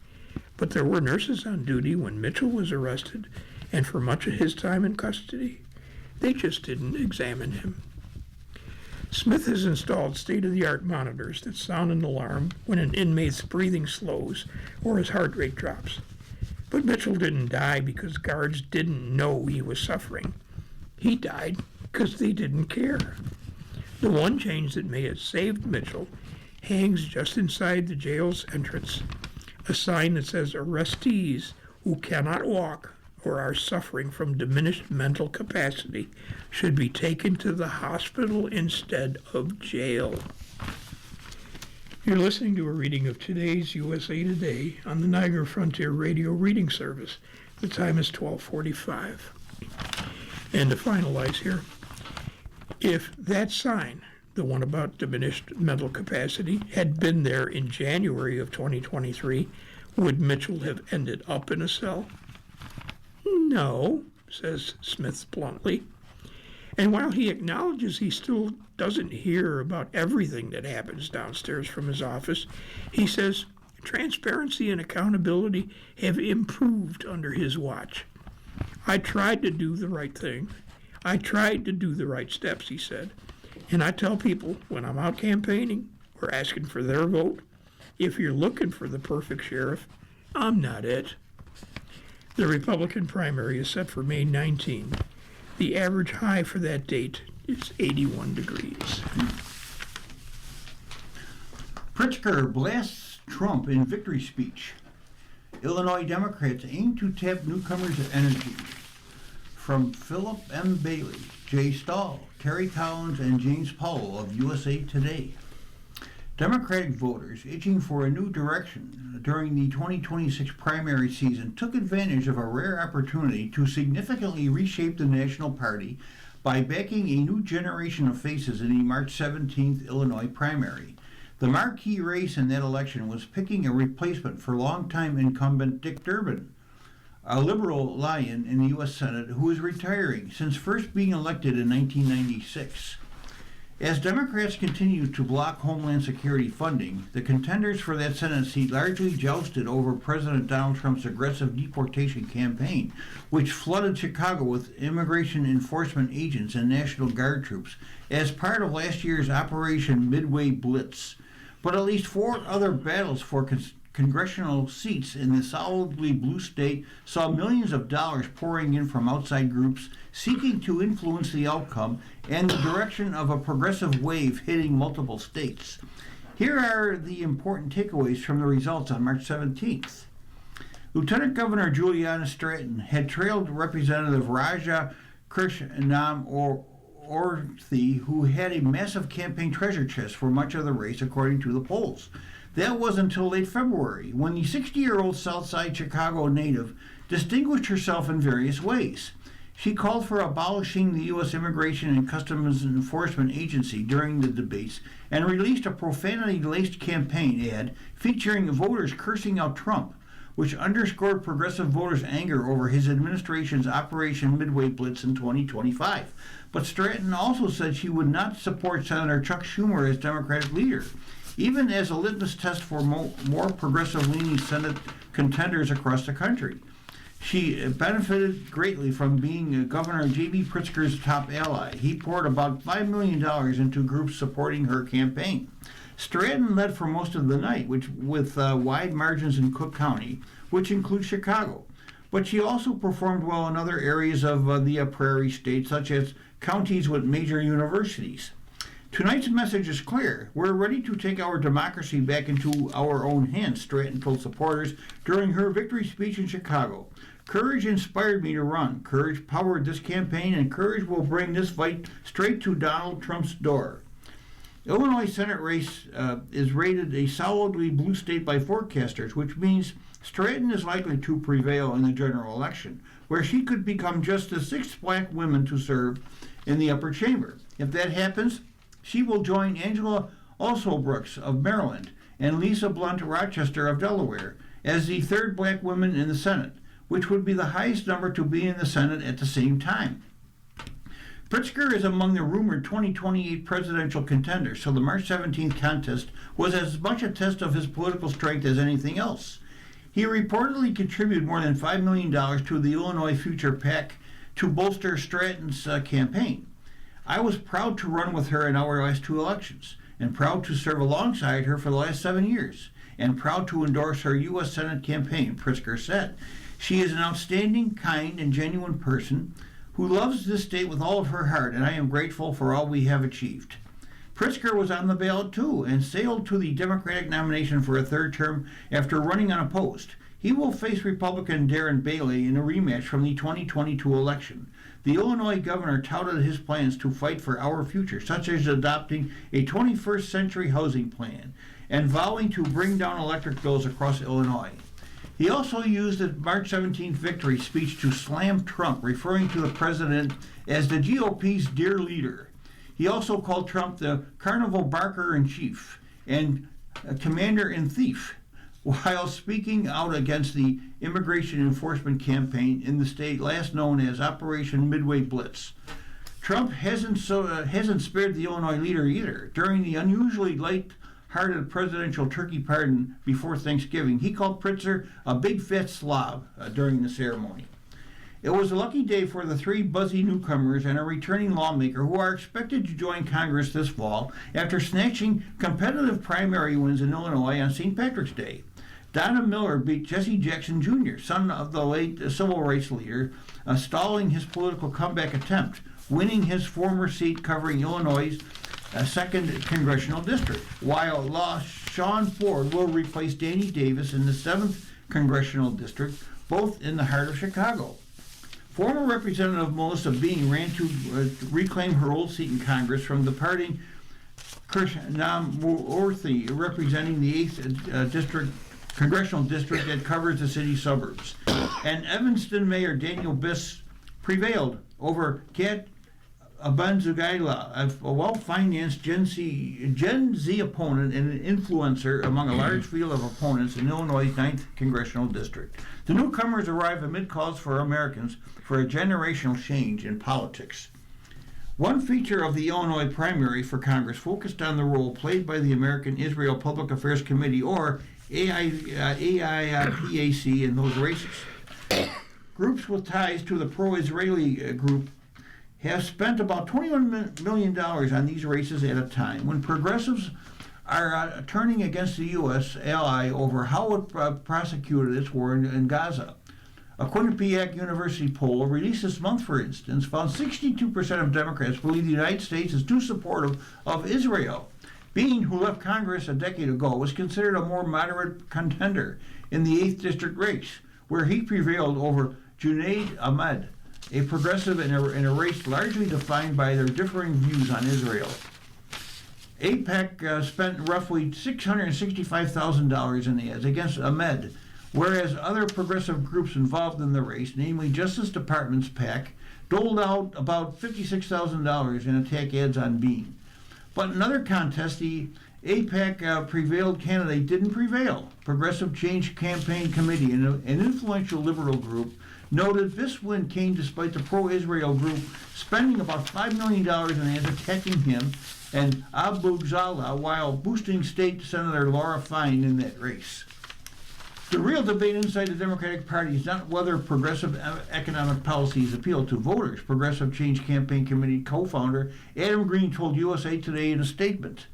But there were nurses on duty when Mitchell was arrested, and for much of his time in custody, they just didn't examine him. Smith has installed state-of-the-art monitors that sound an alarm when an inmate's breathing slows or his heart rate drops. But Mitchell didn't die because guards didn't know he was suffering. He died because they didn't care. The one change that may have saved Mitchell hangs just inside the jail's entrance, a sign that says arrestees who cannot walk or are suffering from diminished mental capacity should be taken to the hospital instead of jail. You're listening to a reading of today's USA Today on the Niagara Frontier Radio Reading Service. The time is 12:45. And to finalize here, if that sign, the one about diminished mental capacity, had been there in January of 2023, would Mitchell have ended up in a cell? No, says Smith bluntly. And while he acknowledges he still doesn't hear about everything that happens downstairs from his office, he says transparency and accountability have improved under his watch. I tried to do the right thing. I tried to do the right steps, he said. And I tell people when I'm out campaigning or asking for their vote, if you're looking for the perfect sheriff, I'm not it. The Republican primary is set for May 19. The average high for that date is 81 degrees. Pritzker blasts Trump in victory speech. Illinois Democrats aim to tap newcomers' energy. From Philip M. Bailey, Jay Stahl, Terry Collins, and James Powell of USA Today. Democratic voters itching for a new direction during the 2026 primary season took advantage of a rare opportunity to significantly reshape the national party by backing a new generation of faces in the March 17th Illinois primary. The marquee race in that election was picking a replacement for longtime incumbent Dick Durbin, a liberal lion in the U.S. Senate who is retiring since first being elected in 1996. As Democrats continue to block Homeland Security funding, the contenders for that Senate seat largely jousted over President Donald Trump's aggressive deportation campaign, which flooded Chicago with immigration enforcement agents and National Guard troops as part of last year's Operation Midway Blitz. But at least 4 other battles for congressional seats in the solidly blue state saw millions of dollars pouring in from outside groups seeking to influence the outcome and the direction of a progressive wave hitting multiple states. Here are the important takeaways from the results on March 17th. Lieutenant Governor Juliana Stratton had trailed Representative Raja Krishnamurthy, who had a massive campaign treasure chest for much of the race, according to the polls. That was until late February, when the 60-year-old Southside Chicago native distinguished herself in various ways. She called for abolishing the U.S. Immigration and Customs Enforcement Agency during the debates and released a profanity-laced campaign ad featuring voters cursing out Trump, which underscored progressive voters' anger over his administration's Operation Midway Blitz in 2025. But Stratton also said she would not support Senator Chuck Schumer as Democratic leader, even as a litmus test for more progressive-leaning Senate contenders across the country. She benefited greatly from being Governor J.B. Pritzker's top ally. He poured about $5 million into groups supporting her campaign. Stratton led for most of the night, with wide margins in Cook County, which includes Chicago. But she also performed well in other areas of the prairie state, such as counties with major universities. Tonight's message is clear. We're ready to take our democracy back into our own hands, Stratton told supporters during her victory speech in Chicago. Courage inspired me to run. Courage powered this campaign, and courage will bring this fight straight to Donald Trump's door. Illinois Senate race is rated a solidly blue state by forecasters, which means Stratton is likely to prevail in the general election, where she could become just the 6th black woman to serve in the upper chamber. If that happens, she will join Angela Alsobrooks of Maryland and Lisa Blunt Rochester of Delaware as the 3rd black woman in the Senate, which would be the highest number to be in the Senate at the same time. Pritzker is among the rumored 2028 presidential contenders, so the March 17th contest was as much a test of his political strength as anything else. He reportedly contributed more than $5 million to the Illinois Future PAC to bolster Stratton's campaign. I was proud to run with her in our last 2 elections, and proud to serve alongside her for the last 7 years, and proud to endorse her U.S. Senate campaign, Pritzker said. She is an outstanding, kind, and genuine person who loves this state with all of her heart, and I am grateful for all we have achieved. Pritzker was on the ballot too and sailed to the Democratic nomination for a 3rd term after running unopposed. He will face Republican Darren Bailey in a rematch from the 2022 election. The Illinois governor touted his plans to fight for our future, such as adopting a 21st century housing plan and vowing to bring down electric bills across Illinois. He also used the March 17th victory speech to slam Trump, referring to the president as the GOP's dear leader. He also called Trump the carnival barker-in-chief and commander-in-thief, while speaking out against the immigration enforcement campaign in the state last known as Operation Midway Blitz. Trump hasn't spared the Illinois leader either. During the unusually light-hearted presidential turkey pardon before Thanksgiving, he called Pritzker a big fat slob during the ceremony. It was a lucky day for the 3 buzzy newcomers and a returning lawmaker who are expected to join Congress this fall after snatching competitive primary wins in Illinois on St. Patrick's Day. Donna Miller beat Jesse Jackson Jr., son of the late civil rights leader, stalling his political comeback attempt, winning his former seat covering Illinois' 2nd congressional district, while Sean Ford will replace Danny Davis in the 7th congressional district, both in the heart of Chicago. Former Representative Melissa Bean ran to reclaim her old seat in Congress from departing Krishnamurthy, representing the 8th congressional district that covers the city suburbs. And Evanston Mayor Daniel Biss prevailed over Kat Abanzugaila, a well-financed Gen Z opponent and an influencer among a large field of opponents in Illinois' 9th congressional district. The newcomers arrive amid calls for Americans for a generational change in politics. One feature of the Illinois primary for Congress focused on the role played by the American Israel Public Affairs Committee, or AIPAC, in those races. Groups with ties to the pro-Israeli group have spent about $21 million on these races at a time, when progressives are turning against the U.S. ally over how it prosecuted its war in Gaza. A Quinnipiac University poll released this month, for instance, found 62% of Democrats believe the United States is too supportive of Israel. Bean, who left Congress a decade ago, was considered a more moderate contender in the 8th District race, where he prevailed over Junaid Ahmed, a progressive in a race largely defined by their differing views on Israel. AIPAC spent roughly $665,000 in ads against Ahmed, whereas other progressive groups involved in the race, namely Justice Department's PAC, doled out about $56,000 in attack ads on Bean. But in another contest, the AIPAC prevailed candidate didn't prevail. Progressive Change Campaign Committee, an influential liberal group, noted this win came despite the pro-Israel group spending about $5 million in ads attacking him and Abu Ghazala while boosting State Senator Laura Fine in that race. The real debate inside the Democratic Party is not whether progressive economic policies appeal to voters. Progressive Change Campaign Committee co-founder Adam Green told USA Today in a statement,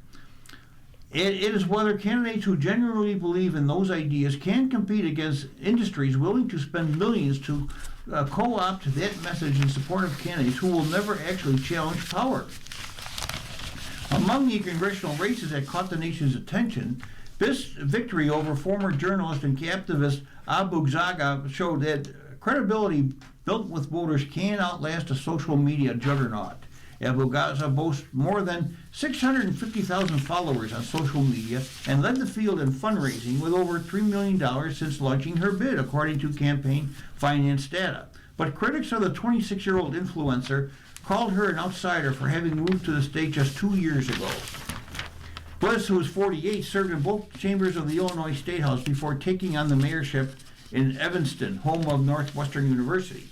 It is whether candidates who genuinely believe in those ideas can compete against industries willing to spend millions to co-opt that message in support of candidates who will never actually challenge power. Among the congressional races that caught the nation's attention, this victory over former journalist and activist Abu Zaga showed that credibility built with voters can outlast a social media juggernaut. Abu Gaza boasts more than 650,000 followers on social media and led the field in fundraising with over $3 million since launching her bid, according to campaign finance data. But critics of the 26-year-old influencer called her an outsider for having moved to the state just 2 years ago. Bliss, who is 48, served in both chambers of the Illinois State House before taking on the mayorship in Evanston, home of Northwestern University.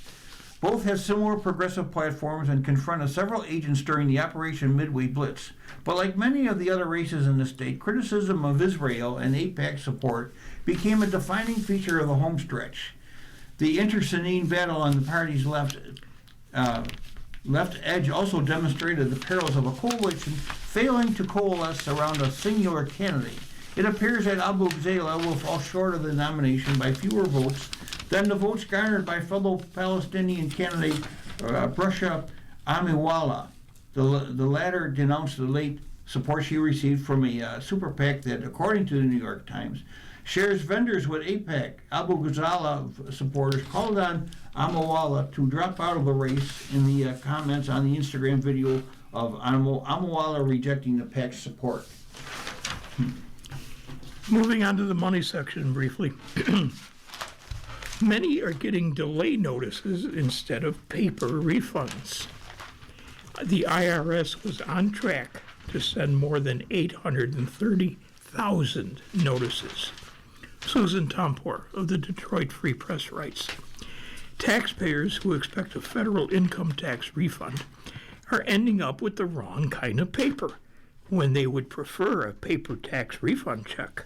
Both have similar progressive platforms and confronted several agents during the Operation Midway Blitz. But like many of the other races in the state, criticism of Israel and AIPAC support became a defining feature of the home stretch. The internecine battle on the party's left edge also demonstrated the perils of a coalition failing to coalesce around a singular candidate. It appears that Abu Ghazala will fall short of the nomination by fewer votes than the votes garnered by fellow Palestinian candidate Brusha Amiwala. The latter denounced the late support she received from a super PAC that, according to the New York Times, shares vendors with AIPAC. Abu Ghazala supporters called on Amiwala to drop out of the race in the comments on the Instagram video of Amiwala rejecting the PAC's support. Moving on to the money section briefly. Many are getting delay notices instead of paper refunds. The IRS was on track to send more than 830,000 notices. Susan Tompor of the Detroit Free Press writes, taxpayers who expect a federal income tax refund are ending up with the wrong kind of paper when they would prefer a paper tax refund check.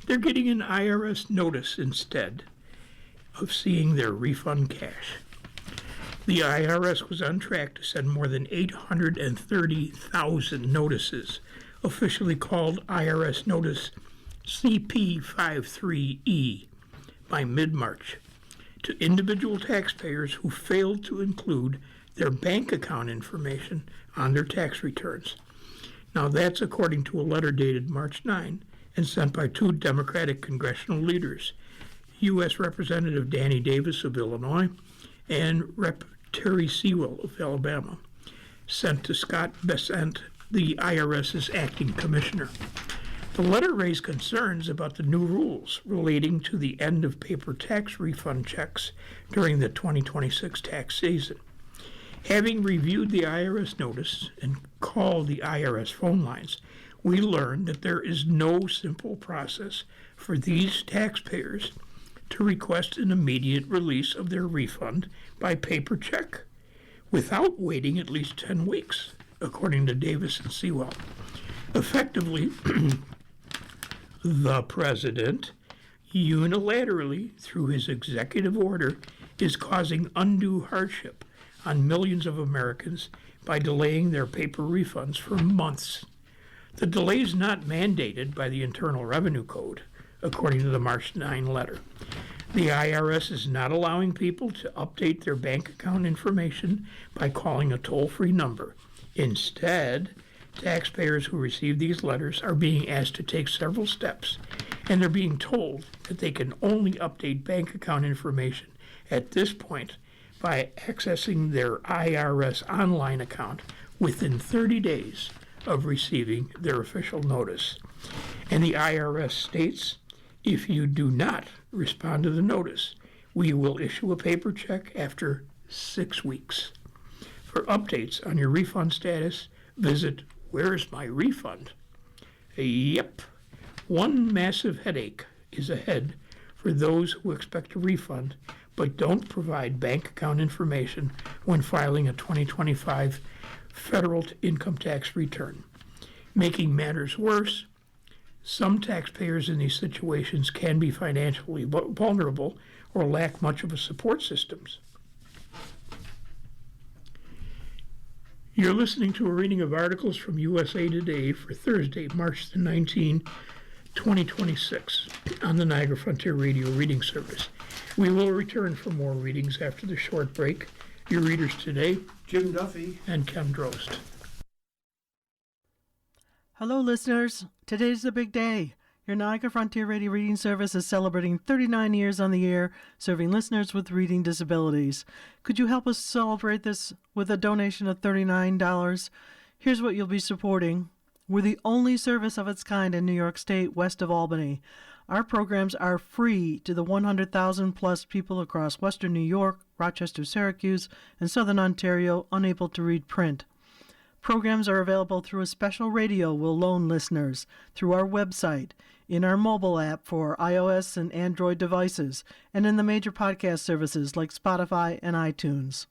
They're getting an IRS notice instead of seeing their refund cash. The IRS was on track to send more than 830,000 notices, officially called IRS Notice CP53E, by mid-March, to individual taxpayers who failed to include their bank account information on their tax returns. Now that's according to a letter dated March 9 and sent by two Democratic congressional leaders, U.S. Representative Danny Davis of Illinois and Rep. Terry Sewell of Alabama, sent to Scott Bessent, the IRS's acting commissioner. The letter raised concerns about the new rules relating to the end of paper tax refund checks during the 2026 tax season. Having reviewed the IRS notice and called the IRS phone lines, we learned that there is no simple process for these taxpayers to request an immediate release of their refund by paper check without waiting at least 10 weeks, according to Davis and Sewell. Effectively, the president, unilaterally, through his executive order, is causing undue hardship on millions of Americans by delaying their paper refunds for months. The delay is not mandated by the Internal Revenue Code, according to the March 9 letter. The IRS is not allowing people to update their bank account information by calling a toll-free number. Instead, taxpayers who receive these letters are being asked to take several steps, and they're being told that they can only update bank account information at this point by accessing their IRS online account within 30 days of receiving their official notice. And the IRS states, if you do not respond to the notice, we will issue a paper check after 6 weeks. For updates on your refund status, visit Where's My Refund? Yep, one massive headache is ahead for those who expect a refund but don't provide bank account information when filing a 2025 federal income tax return. Making matters worse, some taxpayers in these situations can be financially vulnerable or lack much of a support system. You're listening to a reading of articles from USA Today for Thursday, March the 19th, 2026, on the Niagara Frontier Radio Reading Service. We will return for more readings after the short break. Your readers today, Jim Duffy and Ken Drost. Hello, listeners. Today's a big day. Your Niagara Frontier Radio Reading Service is celebrating 39 years on the air, serving listeners with reading disabilities. Could you help us celebrate this with a donation of $39? Here's what you'll be supporting. We're the only service of its kind in New York State, west of Albany. Our programs are free to the 100,000 plus people across western New York, Rochester, Syracuse, and southern Ontario unable to read print. Programs are available through a special radio we'll loan listeners, through our website, in our mobile app for iOS and Android devices, and in the major podcast services like Spotify and iTunes.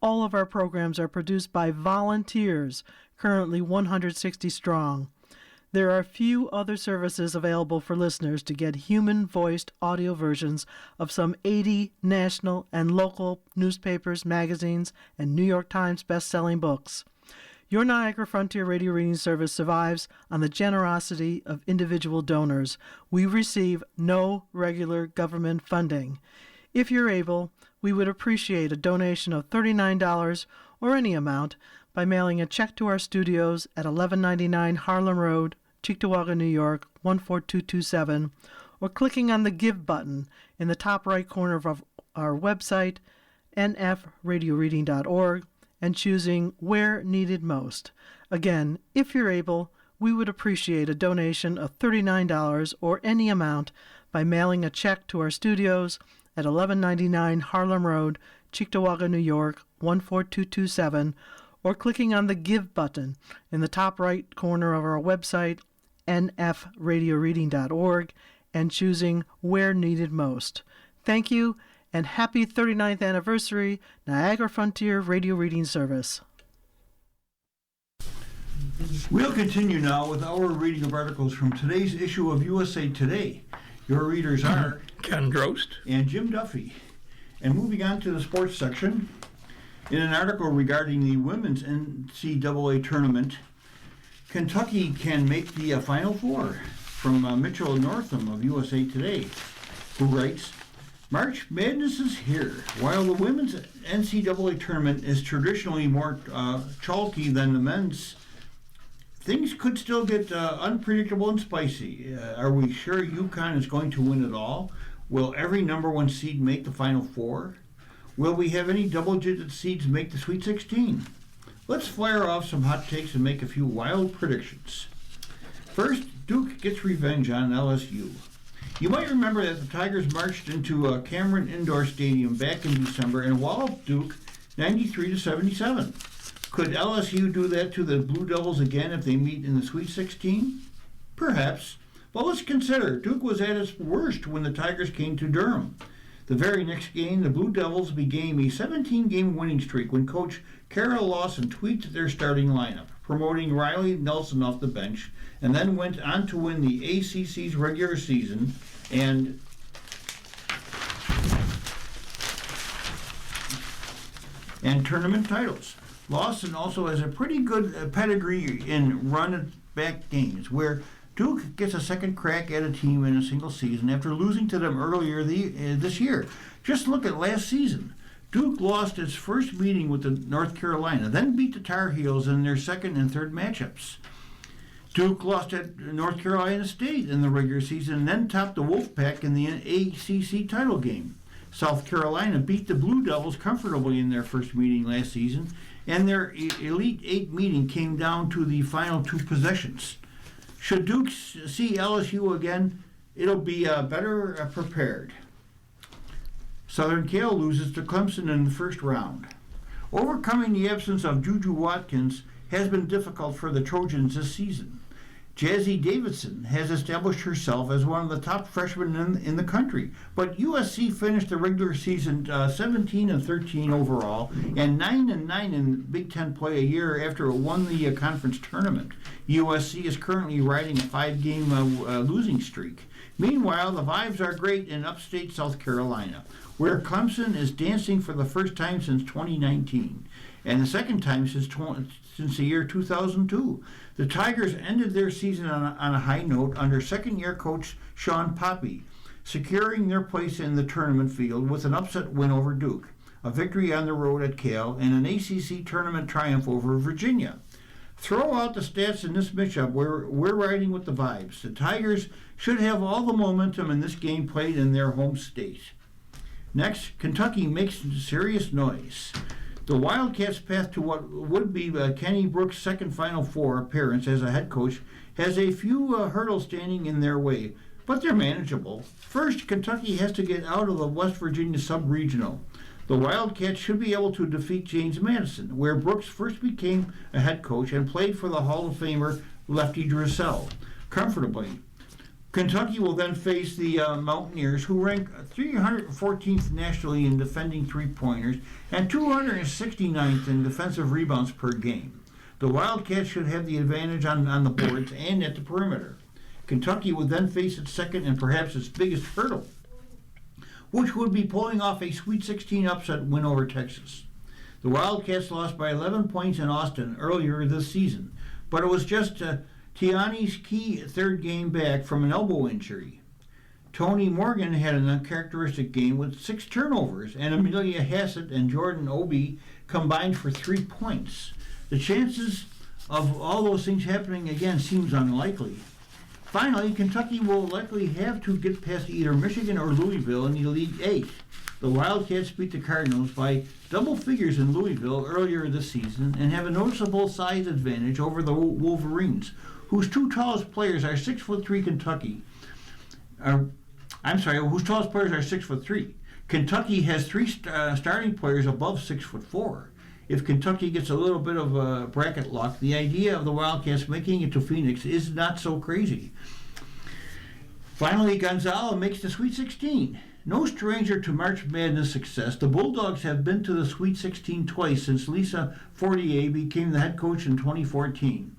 All of our programs are produced by volunteers, currently 160 strong. There are few other services available for listeners to get human-voiced audio versions of some 80 national and local newspapers, magazines, and New York Times best-selling books. Your Niagara Frontier Radio Reading Service survives on the generosity of individual donors. We receive no regular government funding. If you're able, we would appreciate a donation of $39 or any amount by mailing a check to our studios at 1199 Harlem Road, Cheektowaga, New York, 14227, or clicking on the Give button in the top right corner of our website, nfradioreading.org, and choosing Where Needed Most. Again, if you're able, we would appreciate a donation of $39 or any amount by mailing a check to our studios at 1199 Harlem Road, Cheektowaga, New York, 14227, or clicking on the Give button in the top right corner of our website, nfradioreading.org, and choosing Where Needed Most. Thank you, and happy 39th anniversary, Niagara Frontier Radio Reading Service. We'll continue now with our reading of articles from today's issue of USA Today. Your readers are Ken Drost and Jim Duffy. And moving on to the sports section, in an article regarding the women's NCAA tournament, Kentucky can make the Final Four, from Mitchell Northam of USA Today, who writes, March Madness is here. While the women's NCAA tournament is traditionally more chalky than the men's, things could still get unpredictable and spicy. Are we sure UConn is going to win it all? Will every number one seed make the Final Four? Will we have any double-digit seeds make the Sweet 16? Let's fire off some hot takes and make a few wild predictions. First, Duke gets revenge on LSU. You might remember that the Tigers marched into Cameron Indoor Stadium back in December and walloped Duke 93-77. Could LSU do that to the Blue Devils again if they meet in the Sweet 16? Perhaps. But let's consider, Duke was at its worst when the Tigers came to Durham. The very next game, the Blue Devils began a 17-game winning streak when coach Carol Lawson tweaked their starting lineup, promoting Riley Nelson off the bench, and then went on to win the ACC's regular season and tournament titles. Lawson also has a pretty good pedigree in run-back games, where Duke gets a second crack at a team in a single season after losing to them earlier this year. Just look at last season. Duke lost its first meeting with the North Carolina, then beat the Tar Heels in their second and third matchups. Duke lost at North Carolina State in the regular season and then topped the Wolfpack in the ACC title game. South Carolina beat the Blue Devils comfortably in their first meeting last season, and their Elite Eight meeting came down to the final two possessions. Should Duke see LSU again, it'll be better prepared. Southern Cal loses to Clemson in the first round. Overcoming the absence of Juju Watkins has been difficult for the Trojans this season. Jazzy Davidson has established herself as one of the top freshmen in the country, but USC finished the regular season 17-13 overall and 9-9 in Big Ten play a year after it won the conference tournament. USC is currently riding a 5-game losing streak. Meanwhile, the vibes are great in upstate South Carolina, where Clemson is dancing for the first time since 2019, and the second time since the year 2002. The Tigers ended their season on a high note under second-year coach Sean Poppy, securing their place in the tournament field with an upset win over Duke, a victory on the road at Cal, and an ACC tournament triumph over Virginia. Throw out the stats in this matchup. We're riding with the vibes. The Tigers should have all the momentum in this game played in their home state. Next, Kentucky makes serious noise. The Wildcats' path to what would be Kenny Brooks' second Final Four appearance as a head coach has a few hurdles standing in their way, but they're manageable. First, Kentucky has to get out of the West Virginia sub-regional. The Wildcats should be able to defeat James Madison, where Brooks first became a head coach and played for the Hall of Famer Lefty Driesell, comfortably. Kentucky will then face the Mountaineers, who rank 314th nationally in defending three-pointers and 269th in defensive rebounds per game. The Wildcats should have the advantage on the boards and at the perimeter. Kentucky would then face its second and perhaps its biggest hurdle, which would be pulling off a Sweet 16 upset win over Texas. The Wildcats lost by 11 points in Austin earlier this season, but it was just Tiani's key third game back from an elbow injury. Tony Morgan had an uncharacteristic game with 6 turnovers, and Amelia Hassett and Jordan Obi combined for 3 points. The chances of all those things happening again seems unlikely. Finally, Kentucky will likely have to get past either Michigan or Louisville in the Elite Eight. The Wildcats beat the Cardinals by double figures in Louisville earlier this season and have a noticeable size advantage over the Wolverines, whose 2 tallest players are 6'3" whose tallest players are 6'3". Kentucky has 3 starting players above 6'4". If Kentucky gets a little bit of bracket luck, the idea of the Wildcats making it to Phoenix is not so crazy. Finally, Gonzaga makes the Sweet 16. No stranger to March Madness success, the Bulldogs have been to the Sweet 16 twice since Lisa Fortier became the head coach in 2014.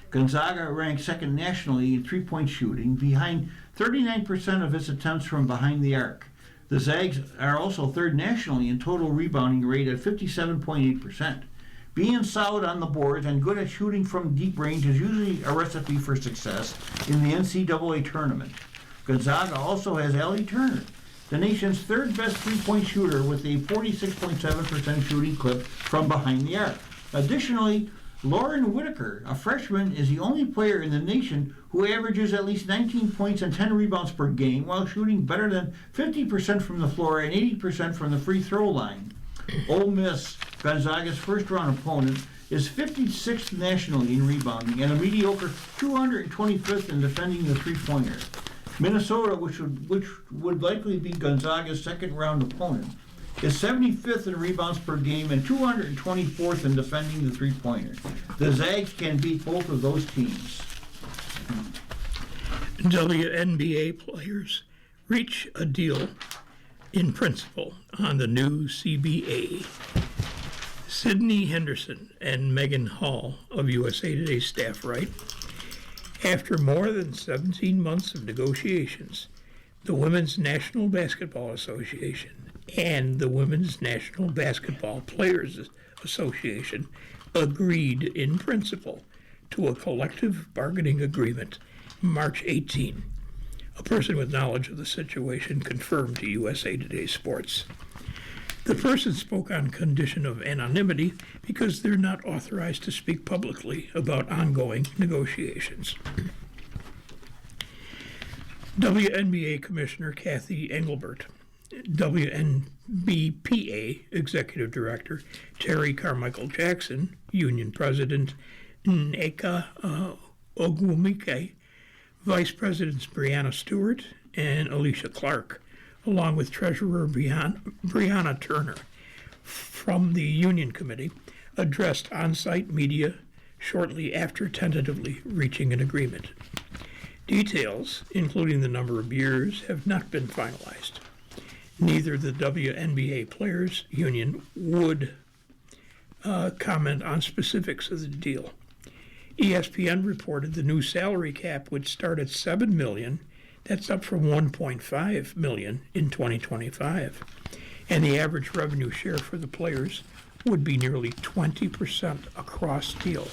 Gonzaga ranked second nationally in three-point shooting, behind 39% of its attempts from behind the arc. The Zags are also third nationally in total rebounding rate at 57.8%. Being solid on the boards and good at shooting from deep range is usually a recipe for success in the NCAA tournament. Gonzaga also has Allie Turner, the nation's third best three-point shooter with a 46.7% shooting clip from behind the arc. Additionally, Lauren Whitaker, a freshman, is the only player in the nation who averages at least 19 points and 10 rebounds per game while shooting better than 50% from the floor and 80% from the free throw line. Ole Miss, Gonzaga's first-round opponent, is 56th nationally in rebounding and a mediocre 225th in defending the three-pointer. Minnesota, which would likely be Gonzaga's second-round opponent, is 75th in rebounds per game and 224th in defending the three-pointer. The Zags can beat both of those teams. WNBA players reach a deal in principle on the new CBA. Sydney Henderson and Megan Hall of USA Today staff write, after more than 17 months of negotiations, the Women's National Basketball Association and the Women's National Basketball Players Association agreed in principle to a collective bargaining agreement March 18. A person with knowledge of the situation confirmed to USA Today Sports. The person spoke on condition of anonymity because they're not authorized to speak publicly about ongoing negotiations. WNBA Commissioner Kathy Engelbert, WNBPA Executive Director Terry Carmichael Jackson, Union President Nneka Ogwumike, Vice Presidents Brianna Stewart and Alicia Clark, along with Treasurer Brianna Turner from the Union Committee, addressed on-site media shortly after tentatively reaching an agreement. Details, including the number of years, have not been finalized. Neither the WNBA Players Union would comment on specifics of the deal. ESPN reported the new salary cap would start at $7 million. That's up from $1.5 million in 2025. And the average revenue share for the players would be nearly 20% across deal.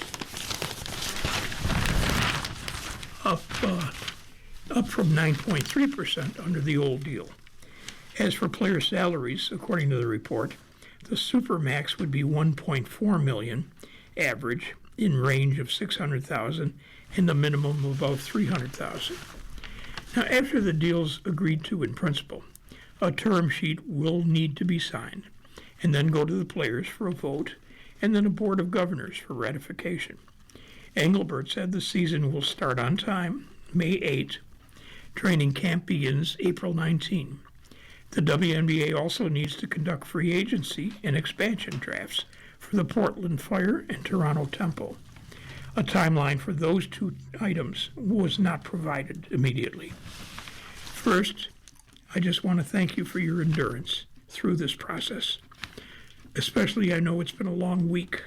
Up from 9.3% under the old deal. As for player salaries, according to the report, the Supermax would be $1.4 million average in range of $600,000 and the minimum of about $300,000. Now, after the deal's agreed to in principle, a term sheet will need to be signed and then go to the players for a vote and then a board of governors for ratification. Engelbert said the season will start on time, May 8. Training camp begins April 19. The WNBA also needs to conduct free agency and expansion drafts for the Portland Fire and Toronto Tempo. A timeline for those two items was not provided immediately. First, I just want to thank you for your endurance through this process. Especially, I know it's been a long week.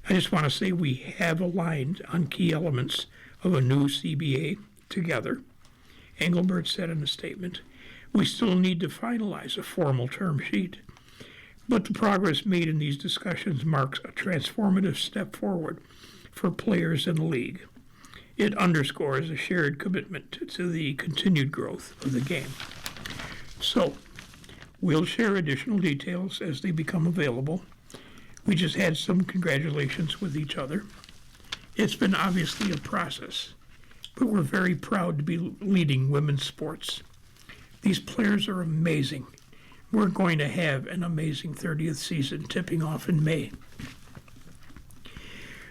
I just want to say we have aligned on key elements of a new CBA together. Engelbert said in a statement, "We still need to finalize a formal term sheet, but the progress made in these discussions marks a transformative step forward for players in the league. It underscores a shared commitment to the continued growth of the game." So, we'll share additional details as they become available. We just had some congratulations with each other. It's been obviously a process, but we're very proud to be leading women's sports. These players are amazing. We're going to have an amazing 30th season tipping off in May.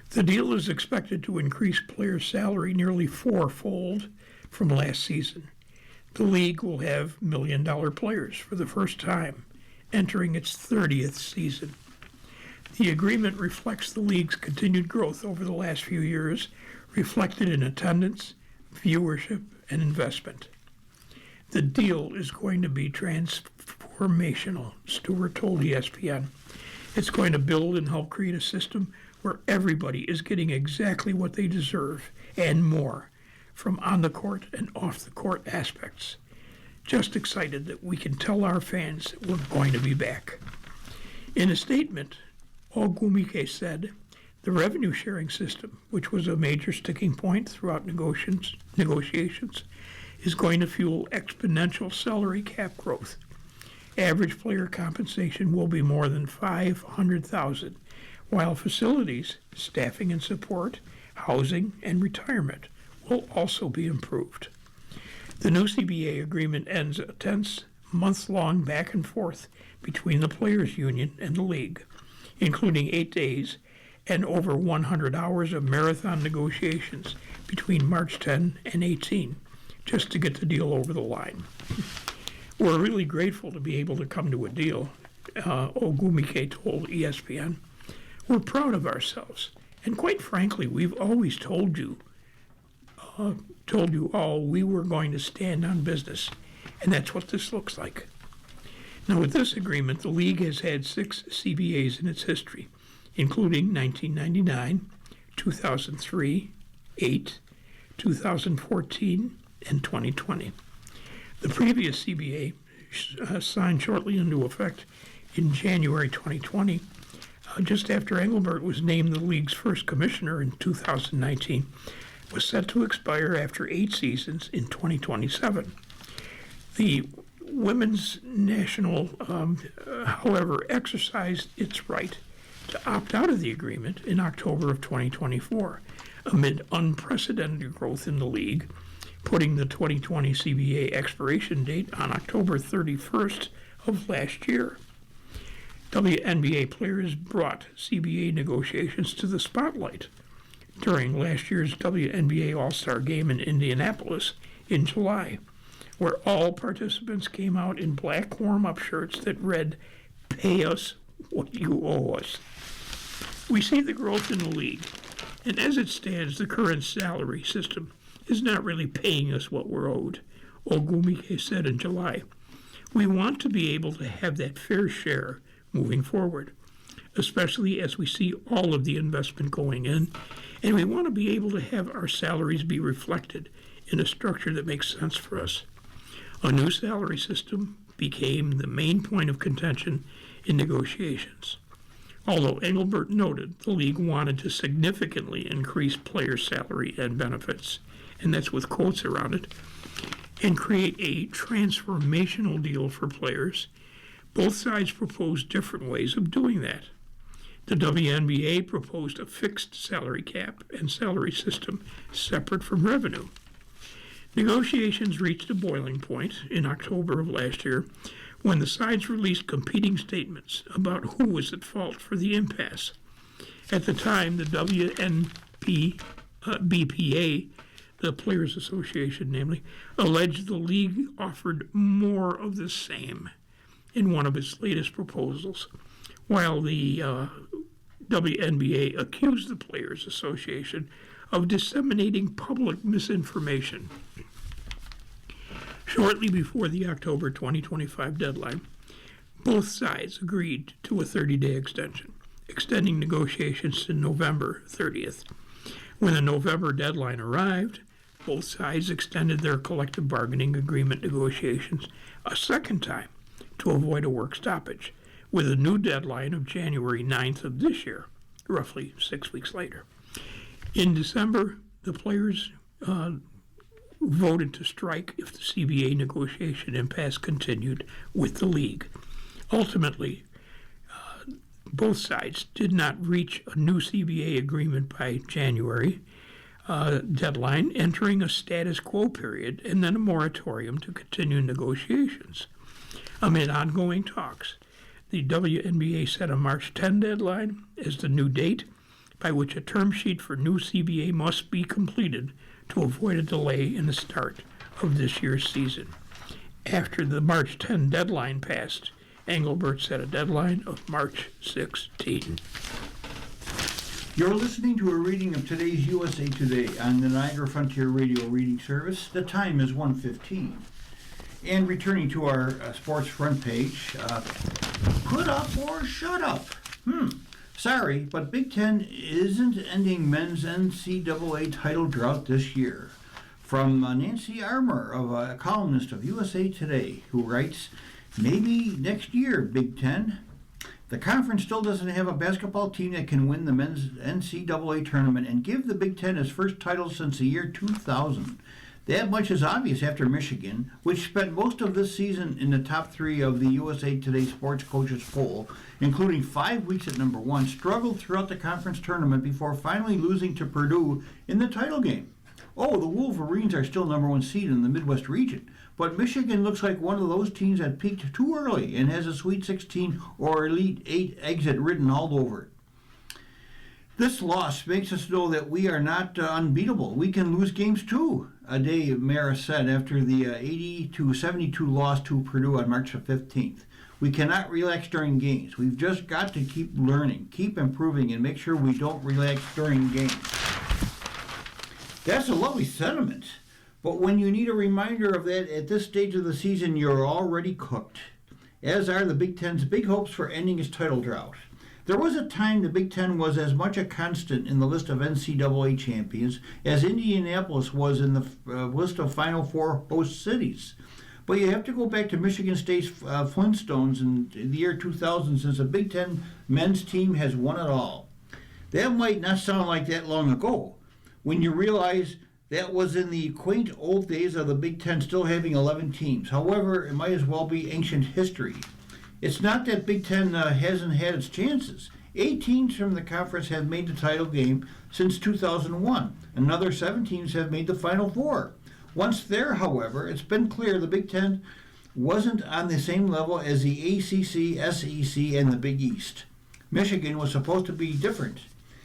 The deal is expected to increase players' salary nearly fourfold from last season. The league will have million-dollar players for the first time, entering its 30th season. The agreement reflects the league's continued growth over the last few years, reflected in attendance, viewership, and investment. The deal is going to be transformational, Stewart told ESPN. It's going to build and help create a system where everybody is getting exactly what they deserve and more from on-the-court and off-the-court aspects. Just excited that we can tell our fans that we're going to be back. In a statement, Ogwumike said, "The revenue-sharing system, which was a major sticking point throughout negotiations, is going to fuel exponential salary cap growth. Average player compensation will be more than $500,000, while facilities, staffing and support, housing, and retirement will also be improved." The new CBA agreement ends a tense, month-long back and forth between the Players Union and the league, including 8 days and over 100 hours of marathon negotiations between March 10 and 18, just to get the deal over the line. We're really grateful to be able to come to a deal, Ogwumike told ESPN. We're proud of ourselves, and quite frankly, we've always told you all we were going to stand on business, and that's what this looks like. Now, with this agreement, the league has had 6 CBAs in its history, including 1999, 2003, 8, 2014, and 2020. The previous CBA, signed shortly into effect in January 2020, just after Engelbert was named the league's first commissioner in 2019, was set to expire after 8 seasons in 2027. The Women's National, however, exercised its right to opt out of the agreement in October of 2024, amid unprecedented growth in the league, putting the 2020 CBA expiration date on October 31st of last year. WNBA players brought CBA negotiations to the spotlight during last year's WNBA All-Star Game in Indianapolis in July, where all participants came out in black warm-up shirts that read, "Pay us what you owe us." We see the growth in the league, and as it stands, the current salary system is not really paying us what we're owed, Ogwumike said in July. We want to be able to have that fair share moving forward, especially as we see all of the investment going in, and we want to be able to have our salaries be reflected in a structure that makes sense for us. A new salary system became the main point of contention in negotiations. Although Engelbert noted the league wanted to significantly increase player salary and benefits, and that's with quotes around it, and create a transformational deal for players, both sides proposed different ways of doing that. The WNBA proposed a fixed salary cap and salary system separate from revenue. Negotiations reached a boiling point in October of last year when the sides released competing statements about who was at fault for the impasse. At the time, the BPA, the Players Association namely, alleged the league offered more of the same in one of its latest proposals, while the WNBA accused the Players Association of disseminating public misinformation. Shortly before the October 2025 deadline, both sides agreed to a 30-day extension, extending negotiations to November 30th. When the November deadline arrived, both sides extended their collective bargaining agreement negotiations a second time to avoid a work stoppage, with a new deadline of January 9th of this year, roughly 6 weeks later. In December, the players voted to strike if the CBA negotiation impasse continued with the league. Ultimately, both sides did not reach a new CBA agreement by January deadline, entering a status quo period and then a moratorium to continue negotiations. Amid ongoing talks, the WNBA set a March 10 deadline as the new date by which a term sheet for new CBA must be completed to avoid a delay in the start of this year's season. After the March 10 deadline passed, Engelbert set a deadline of March 16. You're listening to a reading of today's USA Today on the Niagara Frontier Radio Reading Service. The time is 1:15. And returning to our sports front page, put up or shut up? Sorry, but Big Ten isn't ending men's NCAA title drought this year. From Nancy Armour, a columnist of USA Today, who writes, maybe next year, Big Ten. The conference still doesn't have a basketball team that can win the men's NCAA tournament and give the Big Ten its first title since the year 2000. That much is obvious after Michigan, which spent most of this season in the top 3 of the USA Today Sports Coaches poll, including 5 weeks at number 1, struggled throughout the conference tournament before finally losing to Purdue in the title game. Oh, the Wolverines are still number 1 seed in the Midwest region, but Michigan looks like one of those teams that peaked too early and has a Sweet 16 or Elite 8 exit written all over it. This loss makes us know that we are not unbeatable. We can lose games too, Ade Mara said after the 80-72 loss to Purdue on March 15th. We cannot relax during games. We've just got to keep learning, keep improving, and make sure we don't relax during games. That's a lovely sentiment. But when you need a reminder of that at this stage of the season, you're already cooked, as are the Big Ten's big hopes for ending its title drought. There was a time the Big Ten was as much a constant in the list of NCAA champions as Indianapolis was in the list of Final Four host cities. But you have to go back to Michigan State's Flintstones in the year 2000 since the Big Ten men's team has won it all. That might not sound like that long ago, when you realize that was in the quaint old days of the Big Ten still having 11 teams. However, it might as well be ancient history. It's not that Big Ten hasn't had its chances. 8 teams from the conference have made the title game since 2001. Another 7 teams have made the Final Four. Once there, however, it's been clear the Big Ten wasn't on the same level as the ACC, SEC, and the Big East. Michigan was supposed to be different.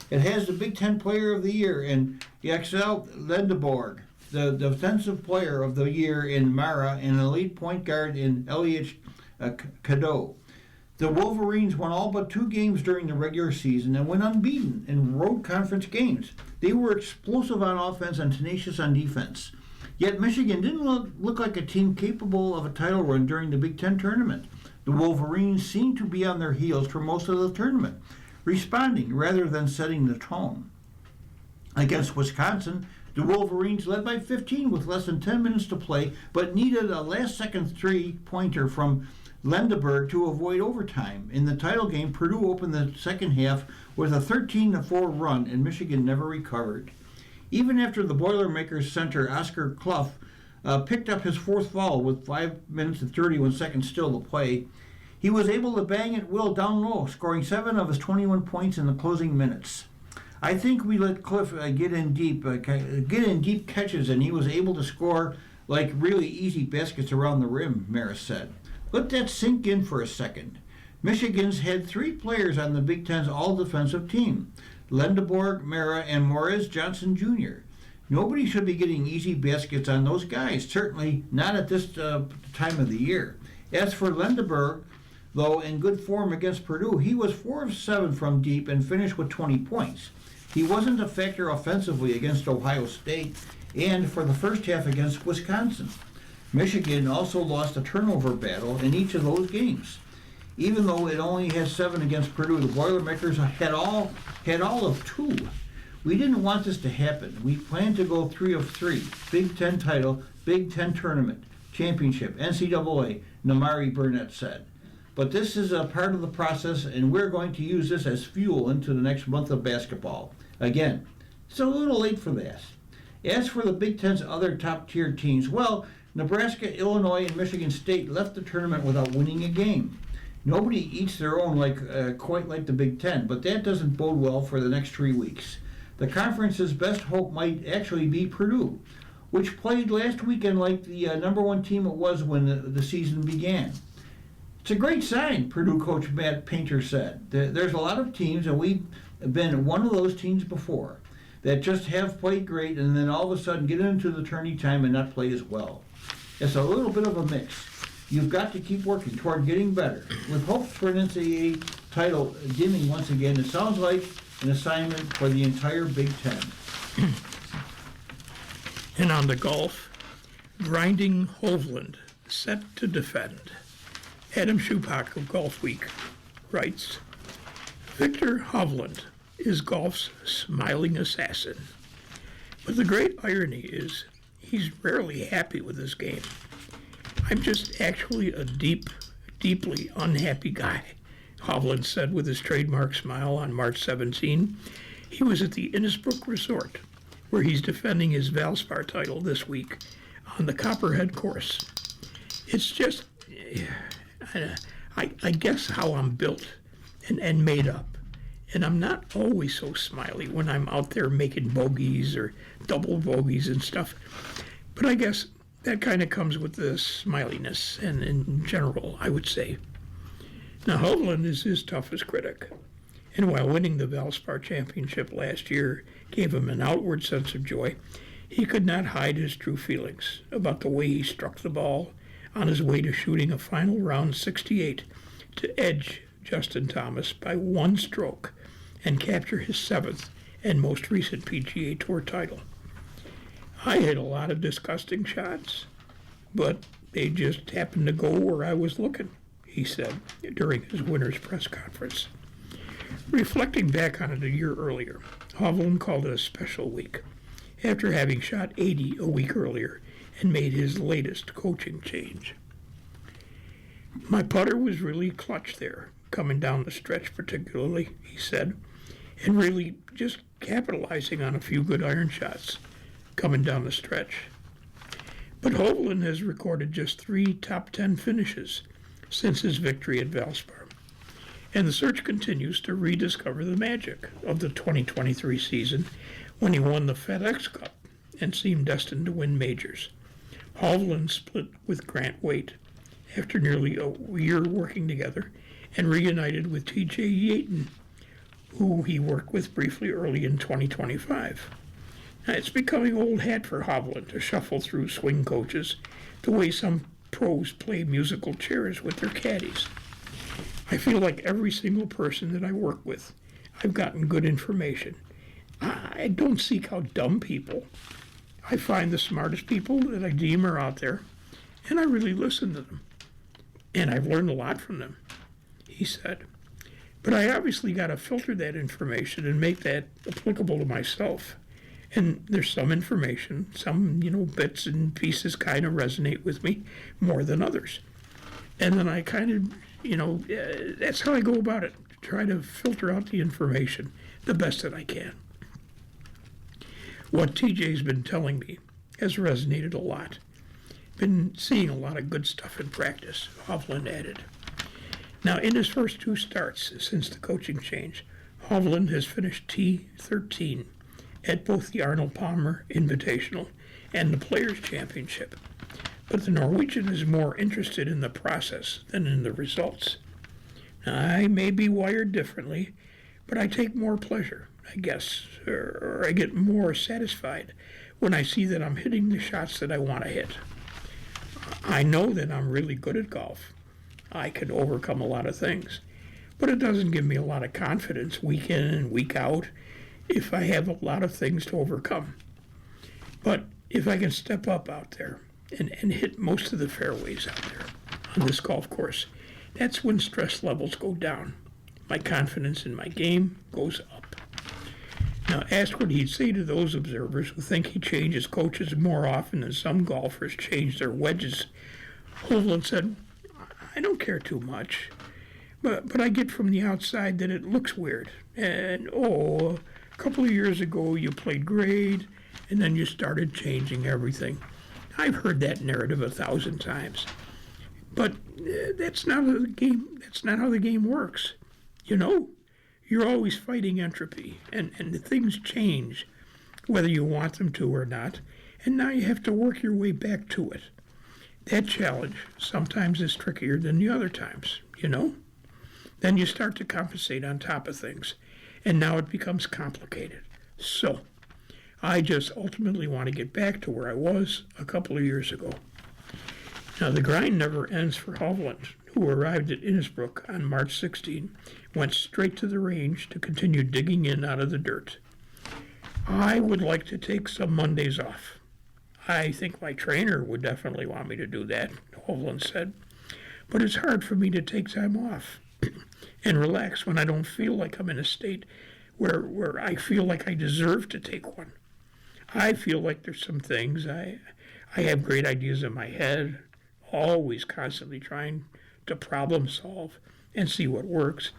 It has the Big Ten Player of the Year in Axel Lendeborg, the Defensive Player of the Year in Mara, and an elite point guard in Elliot Cadeau. The Wolverines won all but 2 games during the regular season and went unbeaten in road conference games. They were explosive on offense and tenacious on defense. Yet Michigan didn't look like a team capable of a title run during the Big Ten tournament. The Wolverines seemed to be on their heels for most of the tournament, responding rather than setting the tone. Against Wisconsin, the Wolverines led by 15 with less than 10 minutes to play, but needed a last-second three-pointer from Lendeborg to avoid overtime. In the title game, Purdue opened the second half with a 13-4 run, and Michigan never recovered. Even after the Boilermakers center Oscar Clough picked up his 4th foul with 5 minutes and 31 seconds still to play, he was able to bang at will down low, scoring 7 of his 21 points in the closing minutes. I think we let Cliff get in deep catches, and he was able to score like really easy baskets around the rim, Maris said. Let that sink in for a second. Michigan's had 3 players on the Big Ten's all-defensive team, Lendeborg, Mara, and Morez Johnson Jr. Nobody should be getting easy baskets on those guys, certainly not at this time of the year. As for Lendeborg, though in good form against Purdue, he was 4 of 7 from deep and finished with 20 points. He wasn't a factor offensively against Ohio State and for the first half against Wisconsin. Michigan also lost a turnover battle in each of those games. even though it only has 7 against Purdue. The Boilermakers had all of 2. We didn't want this to happen. We planned to go 3 of 3. Big Ten title, Big Ten tournament, championship, NCAA, Namari Burnett said. But this is a part of the process, and we're going to use this as fuel into the next month of basketball. Again, it's a little late for that. As for the Big Ten's other top-tier teams, well, Nebraska, Illinois, and Michigan State left the tournament without winning a game. Nobody eats their own quite like the Big Ten, but that doesn't bode well for the next 3 weeks. The conference's best hope might actually be Purdue, which played last weekend like the number 1 team it was when the season began. It's a great sign, Purdue coach Matt Painter said. There's a lot of teams, and we've been one of those teams before, that just have played great and then all of a sudden get into the tourney time and not play as well. It's a little bit of a mix. You've got to keep working toward getting better. With hopes for an NCAA title dimming once again, it sounds like an assignment for the entire Big Ten. And on the golf, grinding Hovland set to defend. Adam Schupak of Golf Week writes, Victor Hovland is golf's smiling assassin. But the great irony is he's rarely happy with his game. I'm just actually a deeply unhappy guy, Hovland said with his trademark smile on March 17. He was at the Innisbrook Resort, where he's defending his Valspar title this week on the Copperhead course. It's just, I guess how I'm built and made up. And I'm not always so smiley when I'm out there making bogeys or double bogeys and stuff. But I guess that kind of comes with the smiliness, and in general, I would say. Now, Hovland is his toughest critic. And while winning the Valspar Championship last year gave him an outward sense of joy, he could not hide his true feelings about the way he struck the ball on his way to shooting a final round 68 to edge Justin Thomas by 1 stroke and capture his 7th and most recent PGA Tour title. I hit a lot of disgusting shots, but they just happened to go where I was looking, he said during his winner's press conference. Reflecting back on it a year earlier, Hovland called it a special week, after having shot 80 a week earlier and made his latest coaching change. My putter was really clutch there, coming down the stretch particularly, he said, and really just capitalizing on a few good iron shots coming down the stretch. But Hovland has recorded just 3 top 10 finishes since his victory at Valspar, and the search continues to rediscover the magic of the 2023 season when he won the FedEx Cup and seemed destined to win majors. Hovland split with Grant Waite after nearly a year working together and reunited with T.J. Yaten, who he worked with briefly early in 2025. Now, it's becoming old hat for Hovland to shuffle through swing coaches the way some pros play musical chairs with their caddies. I feel like every single person that I work with, I've gotten good information. I don't seek out dumb people. I find the smartest people that I deem are out there, and I really listen to them. And I've learned a lot from them, he said. But I obviously got to filter that information and make that applicable to myself. And there's some information, some, bits and pieces kind of resonate with me more than others. And then I kind of, that's how I go about it, try to filter out the information the best that I can. What TJ's been telling me has resonated a lot. Been seeing a lot of good stuff in practice, Hovland added. Now, in his first 2 starts since the coaching change, Hovland has finished T13 at both the Arnold Palmer Invitational and the Players' Championship. But the Norwegian is more interested in the process than in the results. Now, I may be wired differently, but I take more pleasure, I guess, or I get more satisfied when I see that I'm hitting the shots that I want to hit. I know that I'm really good at golf. I can overcome a lot of things, but it doesn't give me a lot of confidence week in and week out if I have a lot of things to overcome. But if I can step up out there and hit most of the fairways out there on this golf course, That's when stress levels go down. My confidence in my game goes up. Now, asked what he'd say to those observers who think he changes coaches more often than some golfers change their wedges, Hovland said, I don't care too much, but I get from the outside that it looks weird. And, a couple of years ago you played great, and then you started changing everything. I've heard that narrative 1,000 times. But that's not how the game. That's not how the game works. You're always fighting entropy, and things change, whether you want them to or not. And now you have to work your way back to it. That challenge sometimes is trickier than the other times. Then you start to compensate on top of things, and now it becomes complicated. So, I just ultimately want to get back to where I was a couple of years ago. Now, the grind never ends for Hovland, who arrived at Innsbruck on March 16, went straight to the range to continue digging in out of the dirt. I would like to take some Mondays off. I think my trainer would definitely want me to do that, Hovland said. But it's hard for me to take time off and relax when I don't feel like I'm in a state where I feel like I deserve to take one. I feel like there's some things, I have great ideas in my head, always constantly trying to problem solve and see what works.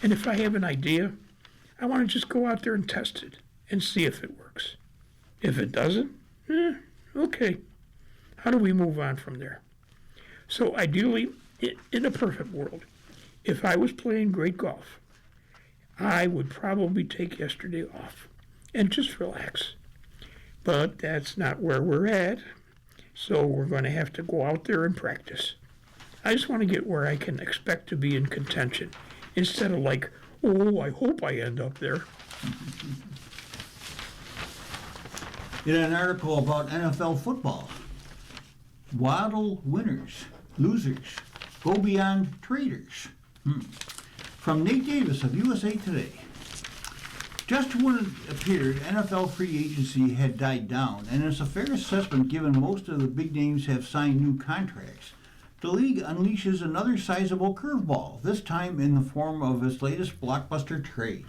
And if I have an idea, I want to just go out there and test it and see if it works. If it doesn't, okay. How do we move on from there? So ideally, in a perfect world, if I was playing great golf, I would probably take yesterday off and just relax. But that's not where we're at, so we're going to have to go out there and practice. I just want to get where I can expect to be in contention, instead of like, I hope I end up there. In an article about NFL football, Waddle winners, losers, go beyond traders. From Nate Davis of USA Today. Just when it appeared NFL free agency had died down, and it's a fair assessment given most of the big names have signed new contracts, the league unleashes another sizable curveball, this time in the form of its latest blockbuster trade.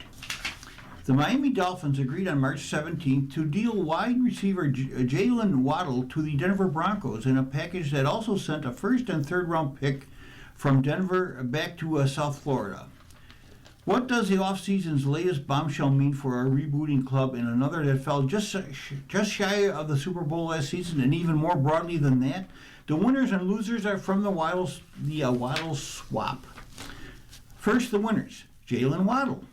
The Miami Dolphins agreed on March 17th to deal wide receiver Jalen Waddle to the Denver Broncos in a package that also sent a first and third round pick from Denver back to South Florida. What does the offseason's latest bombshell mean for a rebooting club and another that fell just shy of the Super Bowl last season, and even more broadly than that? The winners and losers are from the Waddle swap. First, the winners. Jalen Waddle,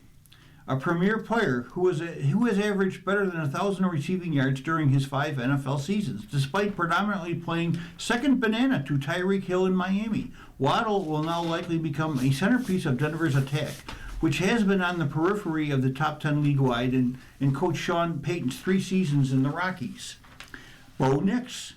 a premier player who has averaged better than 1,000 receiving yards during his 5 NFL seasons, despite predominantly playing second banana to Tyreek Hill in Miami. Waddle will now likely become a centerpiece of Denver's attack, which has been on the periphery of the top 10 league-wide in Coach Sean Payton's 3 seasons in the Rockies. Bo Nix,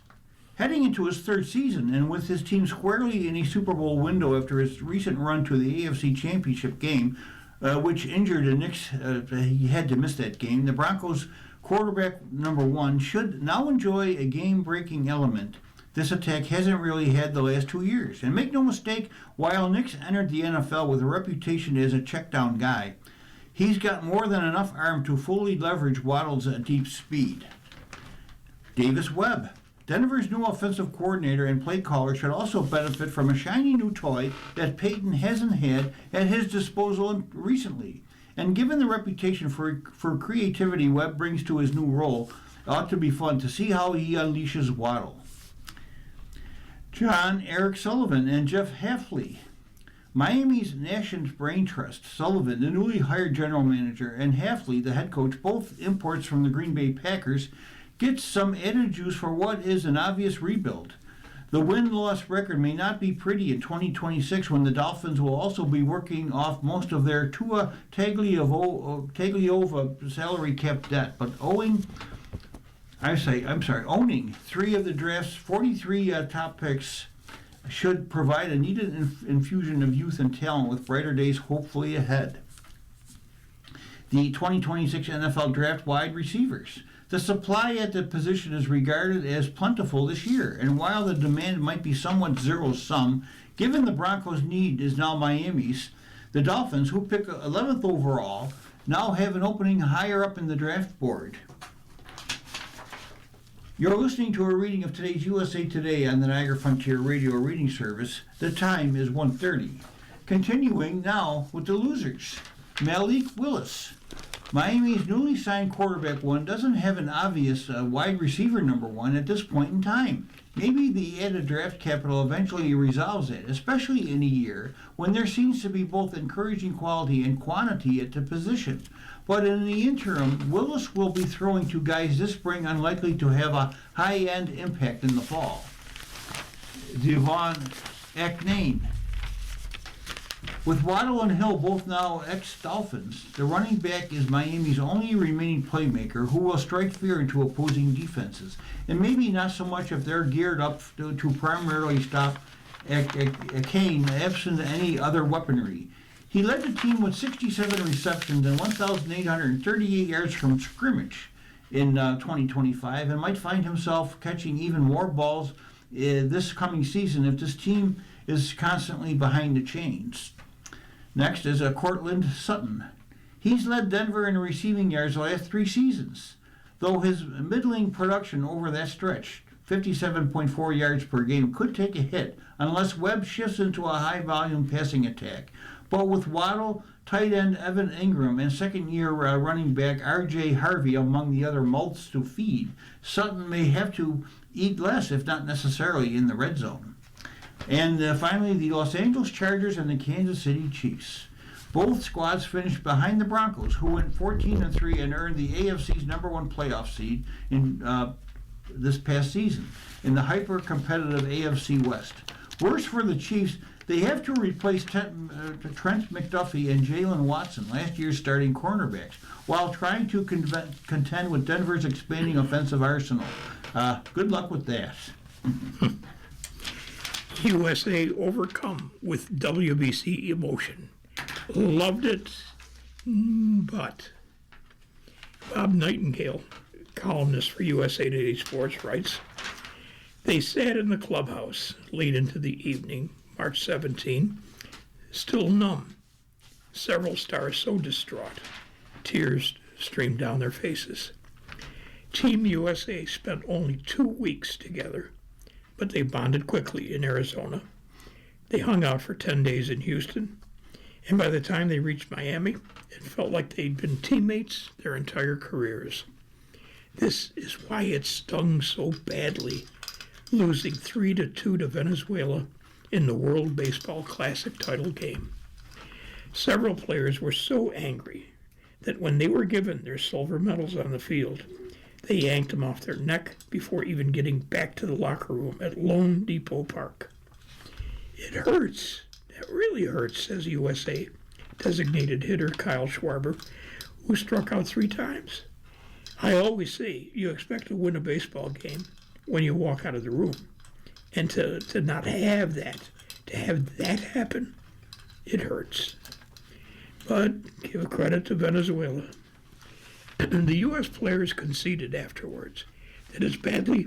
heading into his 3rd season and with his team squarely in a Super Bowl window after his recent run to the AFC Championship game, which injured Nix, he had to miss that game. The Broncos quarterback number 1 should now enjoy a game-breaking element this attack hasn't really had the last 2 years. And make no mistake, while Nix entered the NFL with a reputation as a check-down guy, he's got more than enough arm to fully leverage Waddle's deep speed. Davis Webb, Denver's new offensive coordinator and play caller, should also benefit from a shiny new toy that Payton hasn't had at his disposal recently. And given the reputation for creativity Webb brings to his new role, it ought to be fun to see how he unleashes Waddle. John Eric Sullivan and Jeff Hafley. Miami's Nation's brain trust, Sullivan, the newly hired general manager, and Hafley, the head coach, both imports from the Green Bay Packers, gets some added juice for what is an obvious rebuild. The win-loss record may not be pretty in 2026 when the Dolphins will also be working off most of their Tua Tagovailoa salary cap debt, but owning 3 of the draft's 43 top picks should provide a needed infusion of youth and talent with brighter days hopefully ahead. The 2026 NFL Draft wide receivers. The supply at the position is regarded as plentiful this year, and while the demand might be somewhat zero-sum, given the Broncos' need is now Miami's, the Dolphins, who pick 11th overall, now have an opening higher up in the draft board. You're listening to a reading of today's USA Today on the Niagara Frontier Radio Reading Service. The time is 1:30. Continuing now with the losers. Malik Willis. Miami's newly signed quarterback one doesn't have an obvious wide receiver number one at this point in time. Maybe the added draft capital eventually resolves it, especially in a year when there seems to be both encouraging quality and quantity at the position. But in the interim, Willis will be throwing to guys this spring unlikely to have a high-end impact in the fall. Devon Aknane. With Waddle and Hill both now ex-Dolphins, the running back is Miami's only remaining playmaker who will strike fear into opposing defenses, and maybe not so much if they're geared up to primarily stop Akane absent any other weaponry. He led the team with 67 receptions and 1,838 yards from scrimmage in 2025 and might find himself catching even more balls this coming season if this team is constantly behind the chains. Next is Cortland Sutton. He's led Denver in receiving yards the last 3 seasons, though his middling production over that stretch, 57.4 yards per game, could take a hit unless Webb shifts into a high-volume passing attack. But with Waddle, tight end Evan Ingram, and second-year running back R.J. Harvey among the other mouths to feed, Sutton may have to eat less, if not necessarily in the red zone. And finally, the Los Angeles Chargers and the Kansas City Chiefs. Both squads finished behind the Broncos, who went 14-3 and earned the AFC's #1 playoff seed in this past season in the hyper-competitive AFC West. Worse for the Chiefs, they have to replace Trent McDuffie and Jalen Watson, last year's starting cornerbacks, while trying to contend with Denver's expanding offensive arsenal. Good luck with that. USA overcome with WBC emotion. Loved it, but Bob Nightingale, columnist for USA Today Sports, writes, they sat in the clubhouse late into the evening, March 17, still numb. Several stars so distraught, tears streamed down their faces. Team USA spent only 2 weeks together, but they bonded quickly in Arizona. They hung out for 10 days in Houston, and by the time they reached Miami, it felt like they'd been teammates their entire careers. This is why it stung so badly, losing 3-2 to Venezuela in the World Baseball Classic title game. Several players were so angry that when they were given their silver medals on the field, they yanked them off their neck before even getting back to the locker room at Lone Depot Park. It hurts. It really hurts, says USA designated hitter Kyle Schwarber, who struck out 3 times. I always say you expect to win a baseball game when you walk out of the room. And to not have that, to have that happen, it hurts. But give credit to Venezuela. The U.S. players conceded afterwards that as badly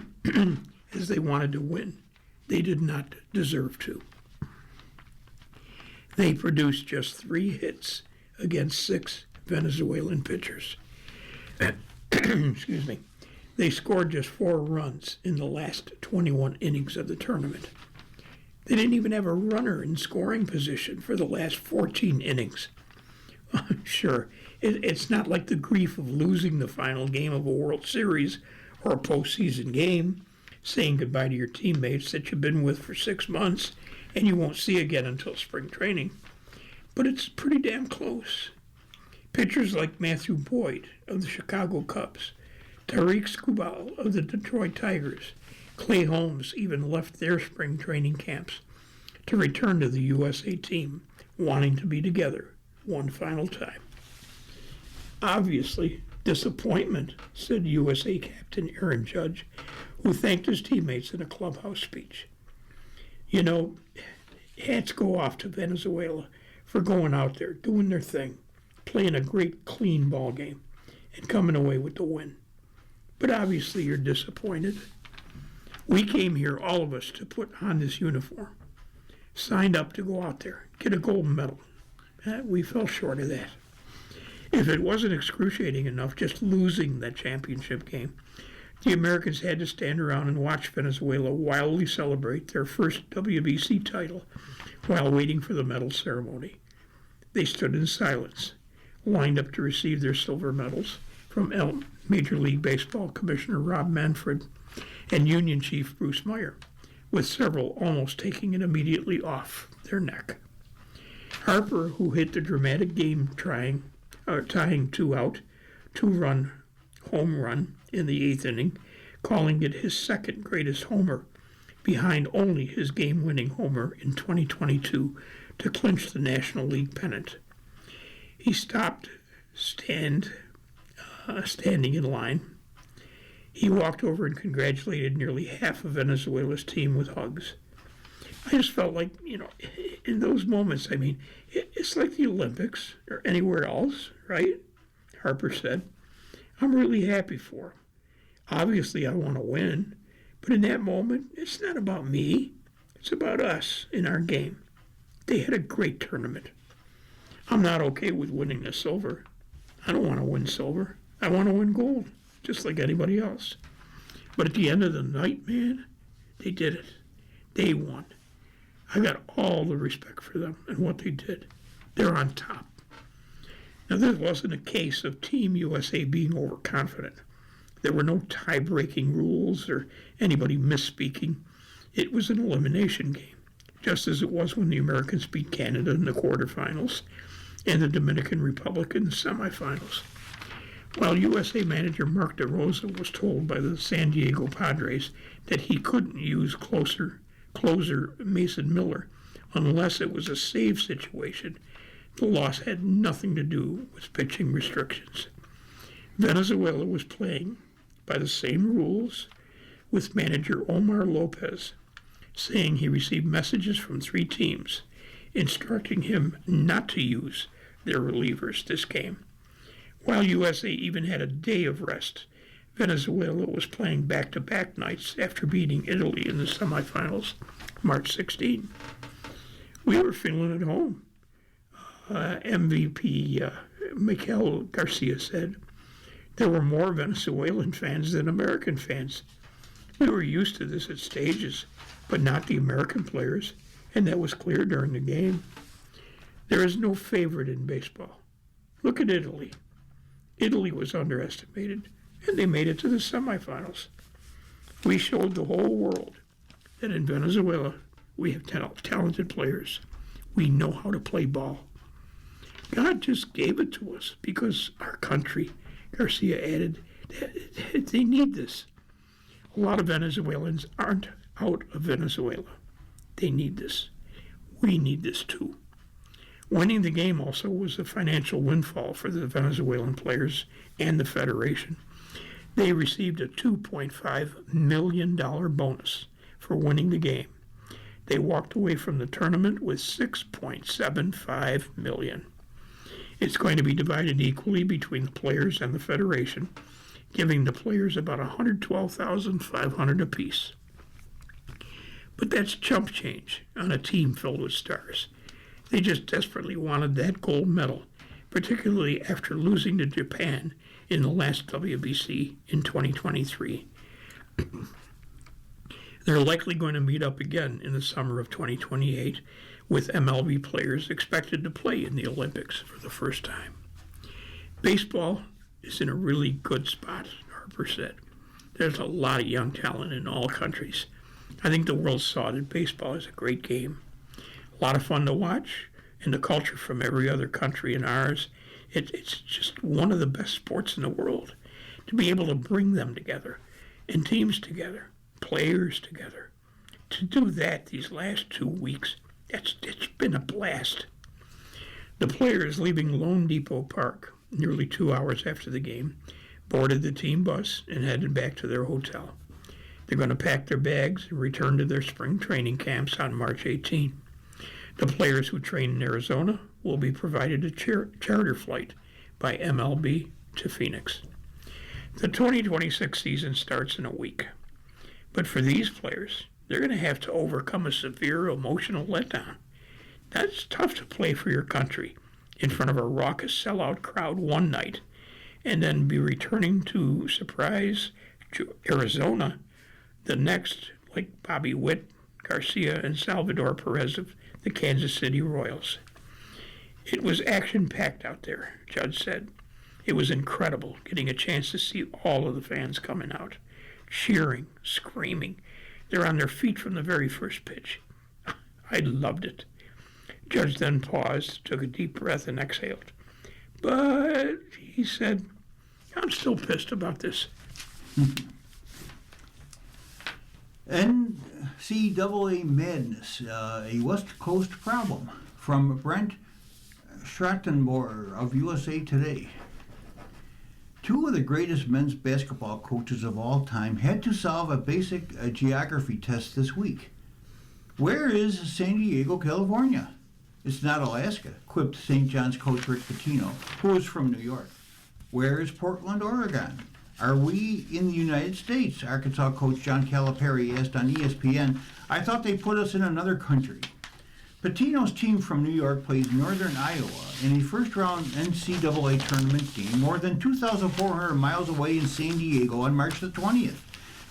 as they wanted to win, they did not deserve to. They produced just 3 hits against 6 Venezuelan pitchers. Excuse me. They scored just 4 runs in the last 21 innings of the tournament. They didn't even have a runner in scoring position for the last 14 innings. Sure, it's not like the grief of losing the final game of a World Series or a postseason game, saying goodbye to your teammates that you've been with for 6 months and you won't see again until spring training. But it's pretty damn close. Pitchers like Matthew Boyd of the Chicago Cubs, Tariq Skubal of the Detroit Tigers, Clay Holmes even left their spring training camps to return to the USA team, wanting to be together one final time. Obviously, disappointment, said USA Captain Aaron Judge, who thanked his teammates in a clubhouse speech. You know, hats go off to Venezuela for going out there, doing their thing, playing a great, clean ball game, and coming away with the win. but obviously you're disappointed. We came here, all of us, to put on this uniform, signed up to go out there, get a gold medal. We fell short of that. If it wasn't excruciating enough just losing that championship game, the Americans had to stand around and watch Venezuela wildly celebrate their first WBC title while waiting for the medal ceremony. They stood in silence, lined up to receive their silver medals from Major League Baseball Commissioner Rob Manfred and Union Chief Bruce Meyer, with several almost taking it immediately off their neck. Harper, who hit the dramatic tying 2-out, 2-run home run in the 8th inning, calling it his second greatest homer, behind only his game-winning homer in 2022 to clinch the National League pennant. He stopped standing in line. He walked over and congratulated nearly half of Venezuela's team with hugs. I just felt like, in those moments, it's like the Olympics or anywhere else, right? Harper said. I'm really happy for him. Obviously, I want to win, but in that moment, it's not about me. It's about us in our game. They had a great tournament. I'm not okay with winning the silver. I don't want to win silver. I want to win gold, just like anybody else. But at the end of the night, man, they did it. They won. I got all the respect for them and what they did. They're on top. Now, this wasn't a case of Team USA being overconfident. There were no tie-breaking rules or anybody misspeaking. It was an elimination game, just as it was when the Americans beat Canada in the quarterfinals and the Dominican Republic in the semifinals. While USA manager Mark DeRosa was told by the San Diego Padres that he couldn't use closer Mason Miller unless it was a save situation, the loss had nothing to do with pitching restrictions. Venezuela was playing by the same rules, with manager Omar Lopez saying he received messages from 3 teams instructing him not to use their relievers this game. While USA even had a day of rest, Venezuela was playing back-to-back nights after beating Italy in the semifinals, March 16. We were feeling at home. MVP Miguel Garcia said, there were more Venezuelan fans than American fans. We were used to this at stages, but not the American players, and that was clear during the game. There is no favorite in baseball. Look at Italy. Italy was underestimated, and they made it to the semifinals. We showed the whole world that in Venezuela we have talented players. We know how to play ball. God just gave it to us because our country, Garcia added, they need this. A lot of Venezuelans aren't out of Venezuela. They need this. We need this too. Winning the game also was a financial windfall for the Venezuelan players and the Federation. They received a $2.5 million bonus for winning the game. They walked away from the tournament with $6.75 million. It's going to be divided equally between the players and the Federation, giving the players about $112,500 apiece. But that's chump change on a team filled with stars. They just desperately wanted that gold medal, particularly after losing to Japan in the last WBC in 2023. They're likely going to meet up again in the summer of 2028, with MLB players expected to play in the Olympics for the first time. Baseball is in a really good spot, Harper said. There's a lot of young talent in all countries. I think the world saw that baseball is a great game. A lot of fun to watch, and the culture from every other country and ours, it's just one of the best sports in the world. To be able to bring them together, and teams together, players together. To do that these last 2 weeks, it's been a blast. The players leaving Lone Depot Park nearly 2 hours after the game boarded the team bus and headed back to their hotel. They're going to pack their bags and return to their spring training camps on March 18. The players who train in Arizona will be provided a charter flight by MLB to Phoenix. The 2026 season starts in a week. But for these players, they're going to have to overcome a severe emotional letdown. That's tough to play for your country in front of a raucous sellout crowd one night and then be returning to surprise Arizona the next, like Bobby Witt, Garcia, and Salvador Perez of the Kansas City Royals. It was action-packed out there, Judge said. It was incredible getting a chance to see all of the fans coming out, cheering, screaming. They're on their feet from the very first pitch. I loved it. Judge then paused, took a deep breath, and exhaled. But, he said, I'm still pissed about this. NCAA madness, a West Coast problem, from Brent Schrattenboer of USA Today. Two of the greatest men's basketball coaches of all time had to solve a basic geography test this week. Where is San Diego, California? It's not Alaska, quipped St. John's coach Rick Pitino, who is from New York. Where is Portland, Oregon? Are we in the United States? Arkansas coach John Calipari asked on ESPN. I thought they put us in another country. Pitino's team from New York plays Northern Iowa in a first-round NCAA tournament game more than 2,400 miles away in San Diego on March the 20th.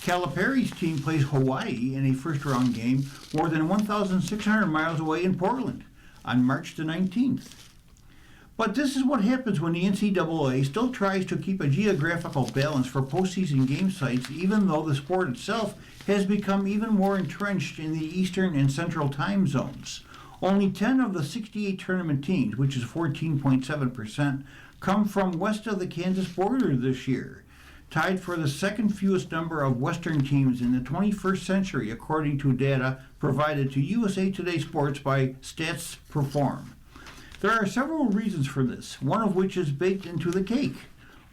Calipari's team plays Hawaii in a first-round game more than 1,600 miles away in Portland on March the 19th. But this is what happens when the NCAA still tries to keep a geographical balance for postseason game sites, even though the sport itself has become even more entrenched in the Eastern and Central time zones. Only 10 of the 68 tournament teams, which is 14.7%, come from west of the Kansas border this year, tied for the second fewest number of Western teams in the 21st century, according to data provided to USA Today Sports by Stats Perform. There are several reasons for this, one of which is baked into the cake.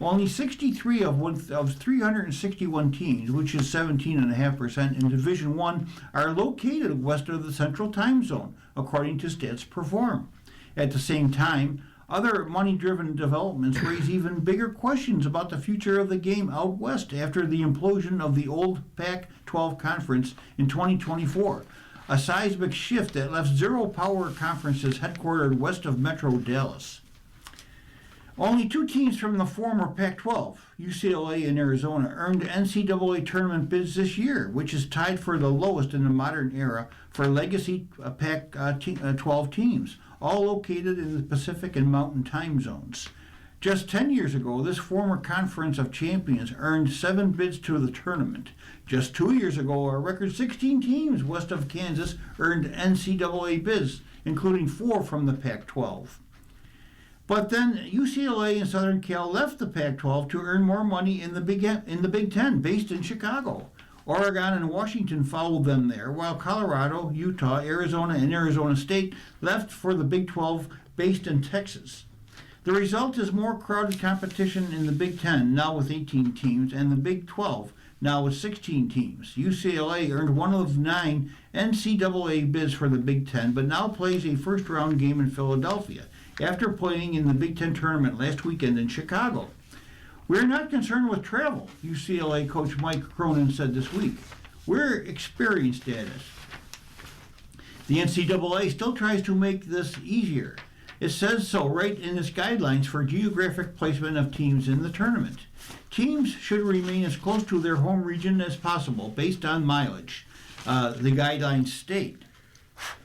Only 63 of 361 teams, which is 17.5% in Division I, are located west of the Central Time Zone, according to Stats Perform. At the same time, other money-driven developments raise even bigger questions about the future of the game out west after the implosion of the old Pac-12 conference in 2024. A seismic shift that left zero-power conferences headquartered west of Metro Dallas. Only two teams from the former Pac-12, UCLA and Arizona, earned NCAA tournament bids this year, which is tied for the lowest in the modern era for legacy Pac-12 teams, all located in the Pacific and Mountain time zones. Just 10 years ago, this former Conference of Champions earned 7 bids to the tournament. Just 2 years ago, a record 16 teams west of Kansas earned NCAA bids, including 4 from the Pac-12. But then UCLA and Southern Cal left the Pac-12 to earn more money in the Big Ten, based in Chicago. Oregon and Washington followed them there, while Colorado, Utah, Arizona, and Arizona State left for the Big 12, based in Texas. The result is more crowded competition in the Big Ten, now with 18 teams, and the Big 12, now with 16 teams. UCLA earned one of 9 NCAA bids for the Big Ten, but now plays a first-round game in Philadelphia, after playing in the Big Ten tournament last weekend in Chicago. We're not concerned with travel, UCLA coach Mike Cronin said this week. We're experienced at it. The NCAA still tries to make this easier. It says so right in its guidelines for geographic placement of teams in the tournament. Teams should remain as close to their home region as possible based on mileage, the guidelines state.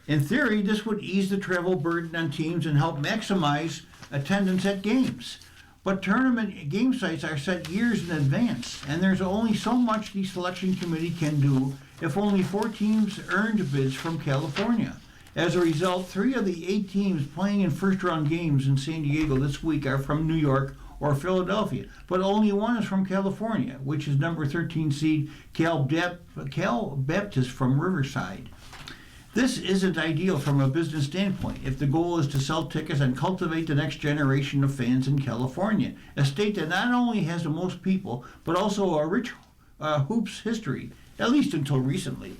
In theory, this would ease the travel burden on teams and help maximize attendance at games. But tournament game sites are set years in advance, and there's only so much the selection committee can do if only 4 teams earned bids from California. As a result, 3 of the 8 teams playing in first-round games in San Diego this week are from New York or Philadelphia, but only one is from California, which is number 13 seed Cal Baptist from Riverside. This isn't ideal from a business standpoint if the goal is to sell tickets and cultivate the next generation of fans in California, a state that not only has the most people, but also a rich hoops history, at least until recently.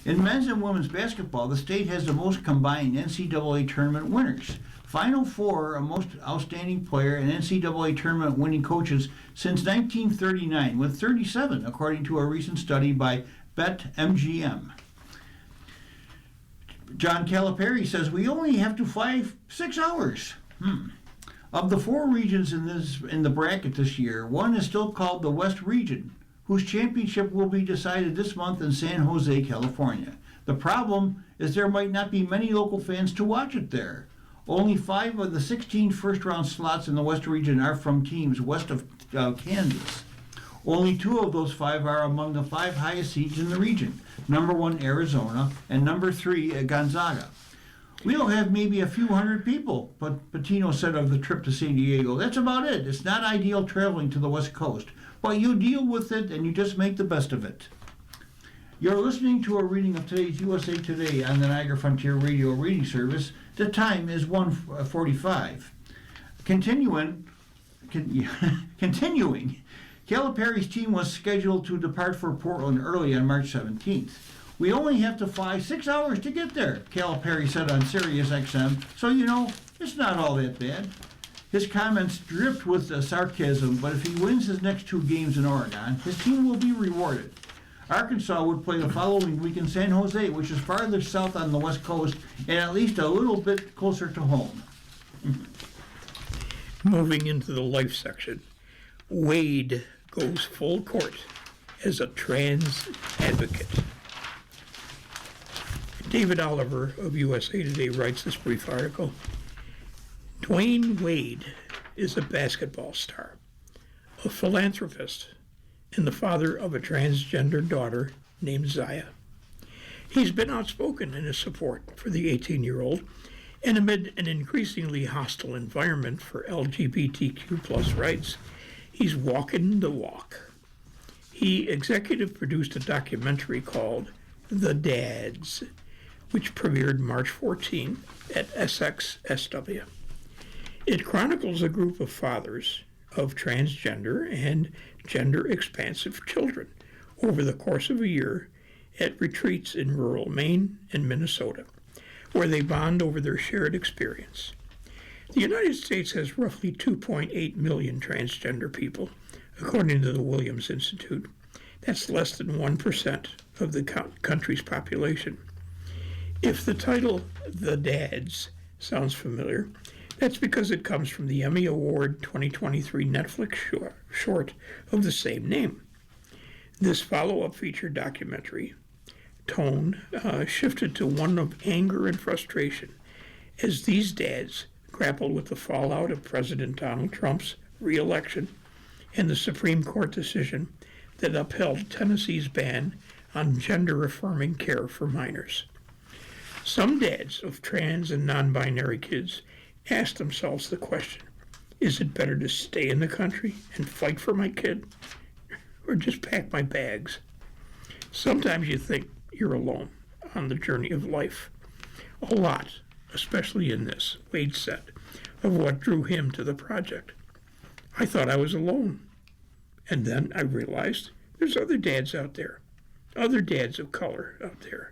In men's and women's basketball, the state has the most combined NCAA tournament winners, Final Four, a most outstanding player, and NCAA tournament winning coaches since 1939, with 37, according to a recent study by BetMGM. John Calipari says we only have to fly 6 hours. Of the 4 regions in the bracket this year, one is still called the West Region, whose championship will be decided this month in San Jose, California. The problem is there might not be many local fans to watch it there. Only 5 of the 16 first-round slots in the West Region are from teams west of Kansas. Only 2 of those 5 are among the 5 highest seeds in the region. Number 1, Arizona, and number 3, Gonzaga. We'll have maybe a few hundred people, but Pitino said of the trip to San Diego. That's about it. It's not ideal traveling to the West Coast, but you deal with it and you just make the best of it. You're listening to a reading of today's USA Today on the Niagara Frontier Radio Reading Service. The time is 1:45. Continuing, Calipari's team was scheduled to depart for Portland early on March 17th. We only have to fly 6 hours to get there, Calipari said on Sirius XM, so it's not all that bad. His comments dripped with sarcasm, but if he wins his next 2 games in Oregon, his team will be rewarded. Arkansas would play the following week in San Jose, which is farther south on the West Coast and at least a little bit closer to home. Moving into the life section, Wade goes full court as a trans advocate. David Oliver of USA Today writes this brief article. Dwayne Wade is a basketball star, a philanthropist, and the father of a transgender daughter named Zaya. He's been outspoken in his support for the 18-year-old, and amid an increasingly hostile environment for LGBTQ+ rights, he's walking the walk. He executive produced a documentary called The Dads, which premiered March 14 at SXSW. It chronicles a group of fathers of transgender and gender-expansive children over the course of a year at retreats in rural Maine and Minnesota, where they bond over their shared experience. The United States has roughly 2.8 million transgender people, according to the Williams Institute. That's less than 1% of the country's population. If the title, The Dads, sounds familiar, that's because it comes from the Emmy Award 2023 Netflix short of the same name. This follow-up feature documentary tone shifted to one of anger and frustration as these dads grapple with the fallout of President Donald Trump's re-election and the Supreme Court decision that upheld Tennessee's ban on gender-affirming care for minors. Some dads of trans and non-binary kids ask themselves the question, is it better to stay in the country and fight for my kid, or just pack my bags? Sometimes you think you're alone on the journey of life. A lot, especially in this, Wade said, of what drew him to the project. I thought I was alone. And then I realized there's other dads out there, other dads of color out there.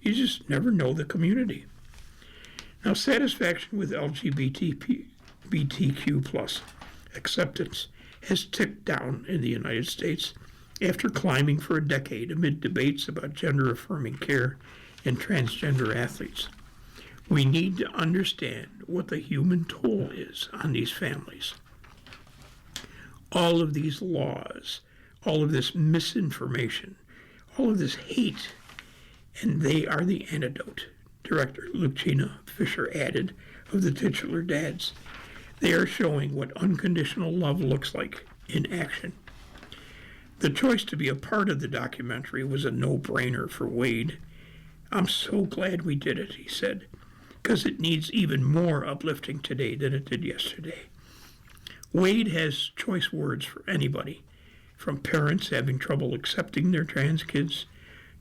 You just never know the community. Now, satisfaction with LGBTQ+ acceptance has ticked down in the United States after climbing for a decade amid debates about gender-affirming care and transgender athletes. We need to understand what the human toll is on these families. All of these laws, all of this misinformation, all of this hate, and they are the antidote, Director Lucina Fisher added of the titular dads. They are showing what unconditional love looks like in action. The choice to be a part of the documentary was a no-brainer for Wade. I'm so glad we did it, he said, because it needs even more uplifting today than it did yesterday. Wade has choice words for anybody, from parents having trouble accepting their trans kids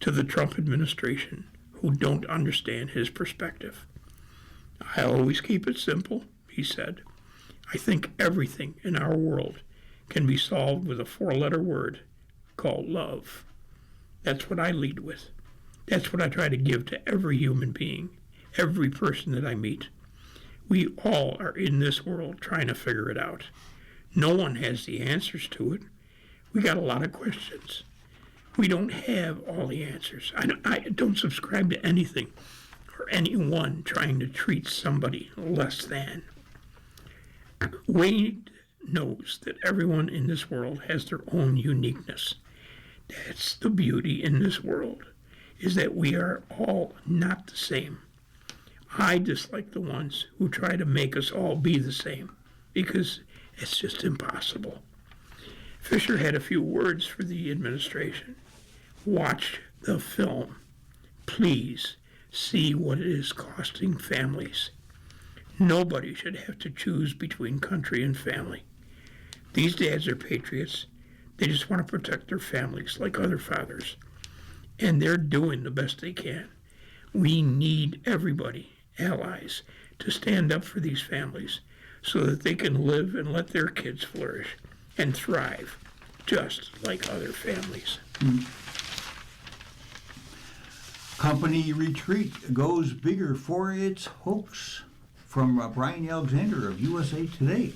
to the Trump administration who don't understand his perspective. I always keep it simple, he said. I think everything in our world can be solved with a 4-letter word called love. That's what I lead with. That's what I try to give to every human being, every person that I meet. We all are in this world trying to figure it out. No one has the answers to it. We got a lot of questions. We don't have all the answers. I don't subscribe to anything or anyone trying to treat somebody less than. Wade knows that everyone in this world has their own uniqueness. That's the beauty in this world, is that we are all not the same. I dislike the ones who try to make us all be the same, because it's just impossible. Fisher had a few words for the administration. Watch the film. Please see what it is costing families. Nobody should have to choose between country and family. These dads are patriots. They just want to protect their families like other fathers. And they're doing the best they can. We need everybody, allies, to stand up for these families so that they can live and let their kids flourish and thrive just like other families. Company retreat goes bigger for its hoax. From Brian Alexander of USA Today.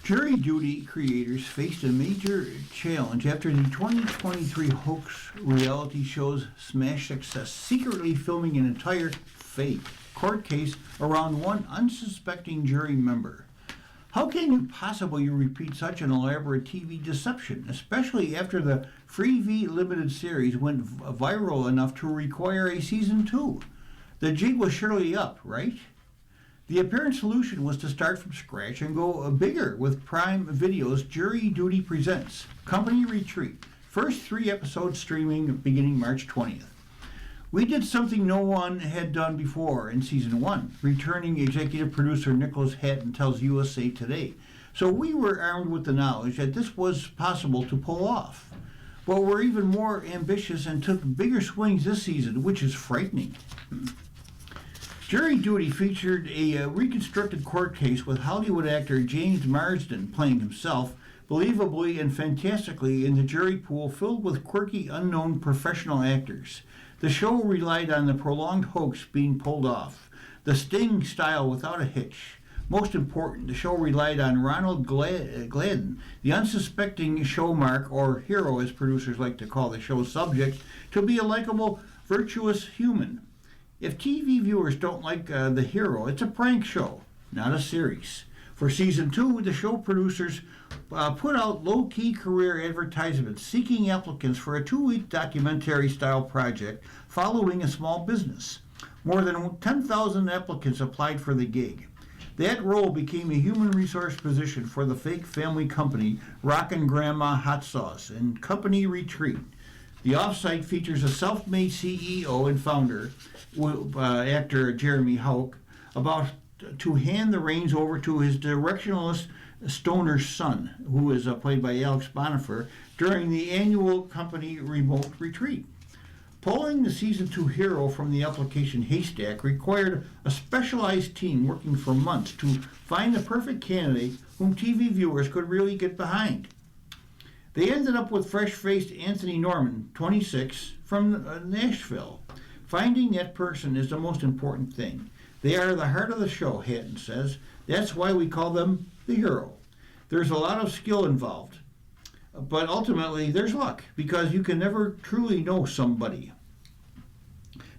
Jury duty creators faced a major challenge after the 2023 hoax reality show's smash success, secretly filming an entire fake court case around one unsuspecting jury member. How can you possibly repeat such an elaborate TV deception, especially after the Freevee limited series went viral enough to require a season 2? The jig was surely up, right? The apparent solution was to start from scratch and go bigger with Prime Video's Jury Duty Presents Company Retreat. First 3 episodes streaming beginning March 20th. We did something no one had done before in season 1, returning executive producer Nicholas Hatton tells USA Today. So we were armed with the knowledge that this was possible to pull off. But we're even more ambitious and took bigger swings this season, which is frightening. Jury Duty featured a reconstructed court case with Hollywood actor James Marsden playing himself, believably and fantastically in the jury pool filled with quirky, unknown professional actors. The show relied on the prolonged hoax being pulled off, the Sting style without a hitch. Most important, the show relied on Ronald Gladden, the unsuspecting showmark, or hero as producers like to call the show's subject, to be a likable, virtuous human. If TV viewers don't like the hero, it's a prank show, not a series. For season 2, the show producers put out low-key career advertisements seeking applicants for a 2-week documentary-style project following a small business. More than 10,000 applicants applied for the gig. That role became a human resource position for the fake family company Rockin' Grandma Hot Sauce and Company Retreat. The offsite features a self-made CEO and founder, actor Jeremy Houck, about to hand the reins over to his directionless stoner son, who is played by Alex Bonifer, during the annual company remote retreat. Pulling the season 2 hero from the application haystack required a specialized team working for months to find the perfect candidate whom TV viewers could really get behind. They ended up with fresh-faced Anthony Norman, 26, from Nashville. Finding that person is the most important thing. They are the heart of the show, Hatton says. That's why we call them the hero. There's a lot of skill involved. But ultimately, there's luck, because you can never truly know somebody.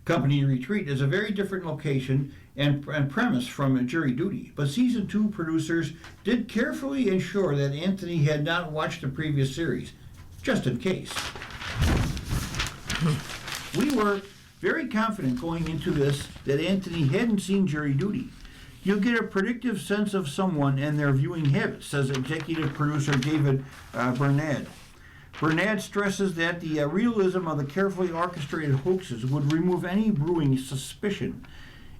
Company Retreat is a very different location and premise from Jury Duty, but season 2 producers did carefully ensure that Anthony had not watched the previous series, just in case. We were very confident going into this that Anthony hadn't seen Jury Duty. You get a predictive sense of someone and their viewing habits, says executive producer David Bernard. Bernard stresses that the realism of the carefully orchestrated hoaxes would remove any brewing suspicion.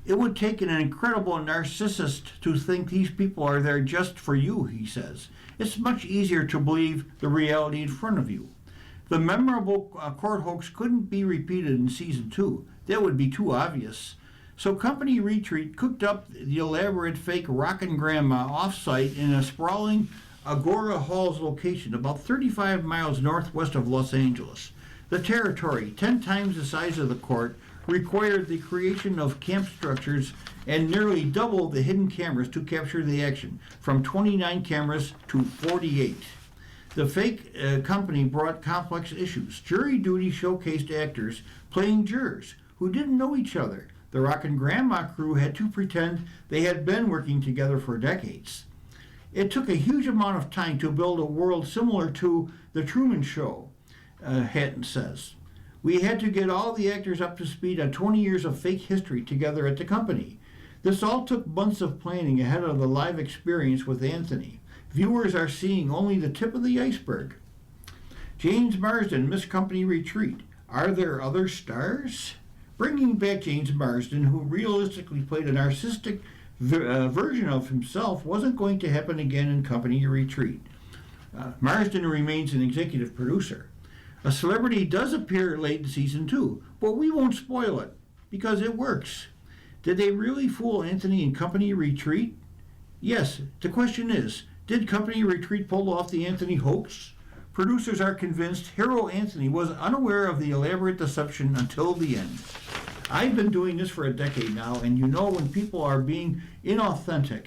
It would take an incredible narcissist to think these people are there just for you, he says. It's much easier to believe the reality in front of you. The memorable court hoax couldn't be repeated in season 2. That would be too obvious. So Company Retreat cooked up the elaborate fake Rockin' Grandma offsite in a sprawling Agora Halls location about 35 miles northwest of Los Angeles. The territory, 10 times the size of the court, required the creation of camp structures and nearly doubled the hidden cameras to capture the action, from 29 cameras to 48. The fake company brought complex issues. Jury duty showcased actors playing jurors who didn't know each other. The Rockin' Grandma crew had to pretend they had been working together for decades. It took a huge amount of time to build a world similar to The Truman Show, Hatton says. We had to get all the actors up to speed on 20 years of fake history together at the company. This all took months of planning ahead of the live experience with Anthony. Viewers are seeing only the tip of the iceberg. James Marsden, Miss Company Retreat. Are there other stars? Bringing back James Marsden, who realistically played a narcissistic version of himself, wasn't going to happen again in Company Retreat. Marsden remains an executive producer. A celebrity does appear late in season 2, but we won't spoil it, because it works. Did they really fool Anthony in Company Retreat? Yes, the question is, did Company Retreat pull off the Anthony hoax? Producers are convinced hero Anthony was unaware of the elaborate deception until the end. I've been doing this for a decade now, and you know when people are being inauthentic,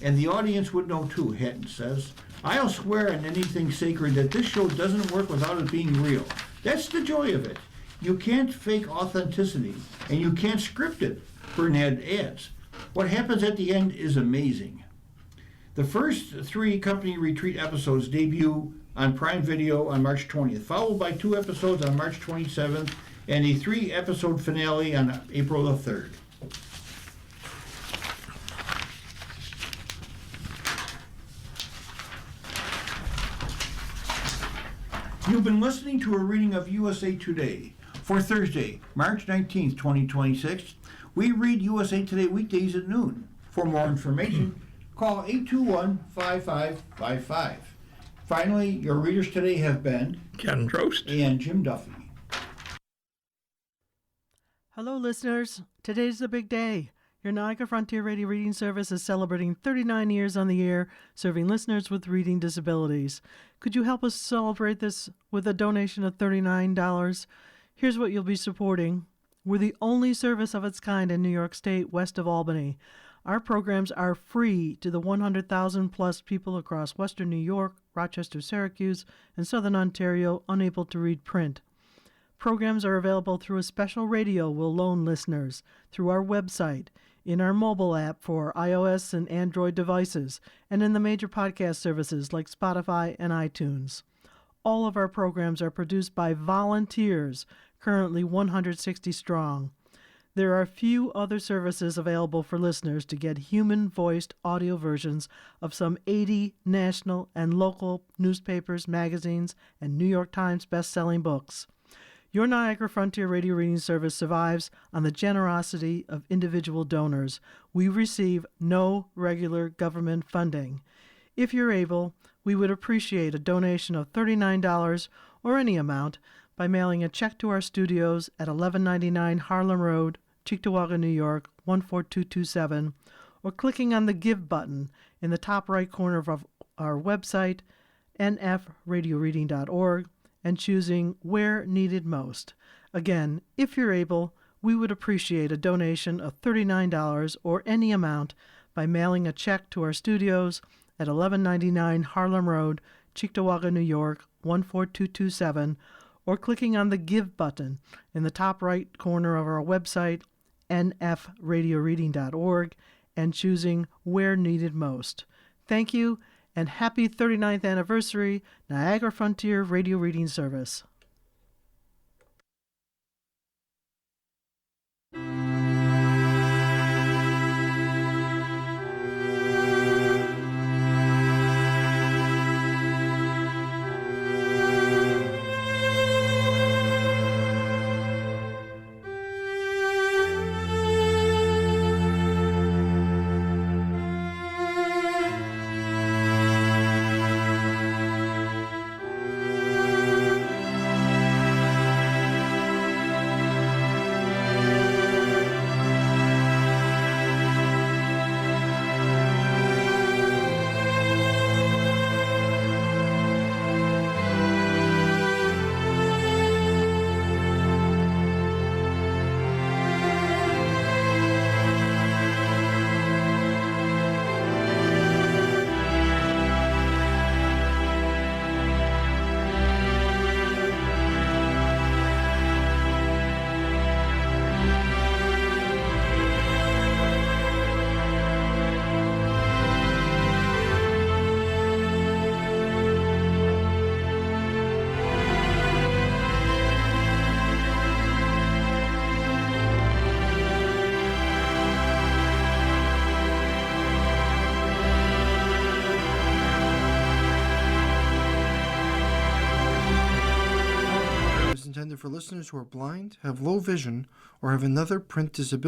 and the audience would know too, Hatton says. I'll swear on anything sacred that this show doesn't work without it being real. That's the joy of it. You can't fake authenticity, and you can't script it for ads. What happens at the end is amazing. The first 3 Company Retreat episodes debut on Prime Video on March 20th, followed by 2 episodes on March 27th, and a 3-episode finale on April the 3rd. You've been listening to a reading of USA Today for Thursday, March 19th, 2026. We read USA Today weekdays at noon. For more information, call 821-5555. Finally, your readers today have been Ken Drost and Jim Duffy. Hello, listeners. Today's the big day. Your Niagara Frontier Radio Reading Service is celebrating 39 years on the air, serving listeners with reading disabilities. Could you help us celebrate this with a donation of $39? Here's what you'll be supporting. We're the only service of its kind in New York State, west of Albany. Our programs are free to the 100,000 plus people across Western New York, Rochester, Syracuse, and Southern Ontario unable to read print. Programs are available through a special radio we'll loan listeners, through our website, in our mobile app for iOS and Android devices, and in the major podcast services like Spotify and iTunes. All of our programs are produced by volunteers, currently 160 strong. There are few other services available for listeners to get human-voiced audio versions of some 80 national and local newspapers, magazines, and New York Times best-selling books. Your Niagara Frontier Radio Reading Service survives on the generosity of individual donors. We receive no regular government funding. If you're able, we would appreciate a donation of $39 or any amount by mailing a check to our studios at 1199 Harlem Road, Cheektowaga, New York, 14227, or clicking on the Give button in the top right corner of our website, nfradioreading.org, and choosing Where Needed Most. Again, if you're able, we would appreciate a donation of $39 or any amount by mailing a check to our studios at 1199 Harlem Road, Cheektowaga, New York, 14227, or clicking on the Give button in the top right corner of our website, nfradioreading.org, and choosing Where Needed Most. Thank you, and happy 39th anniversary, Niagara Frontier Radio Reading Service. for listeners who are blind, have low vision, or have another print disability.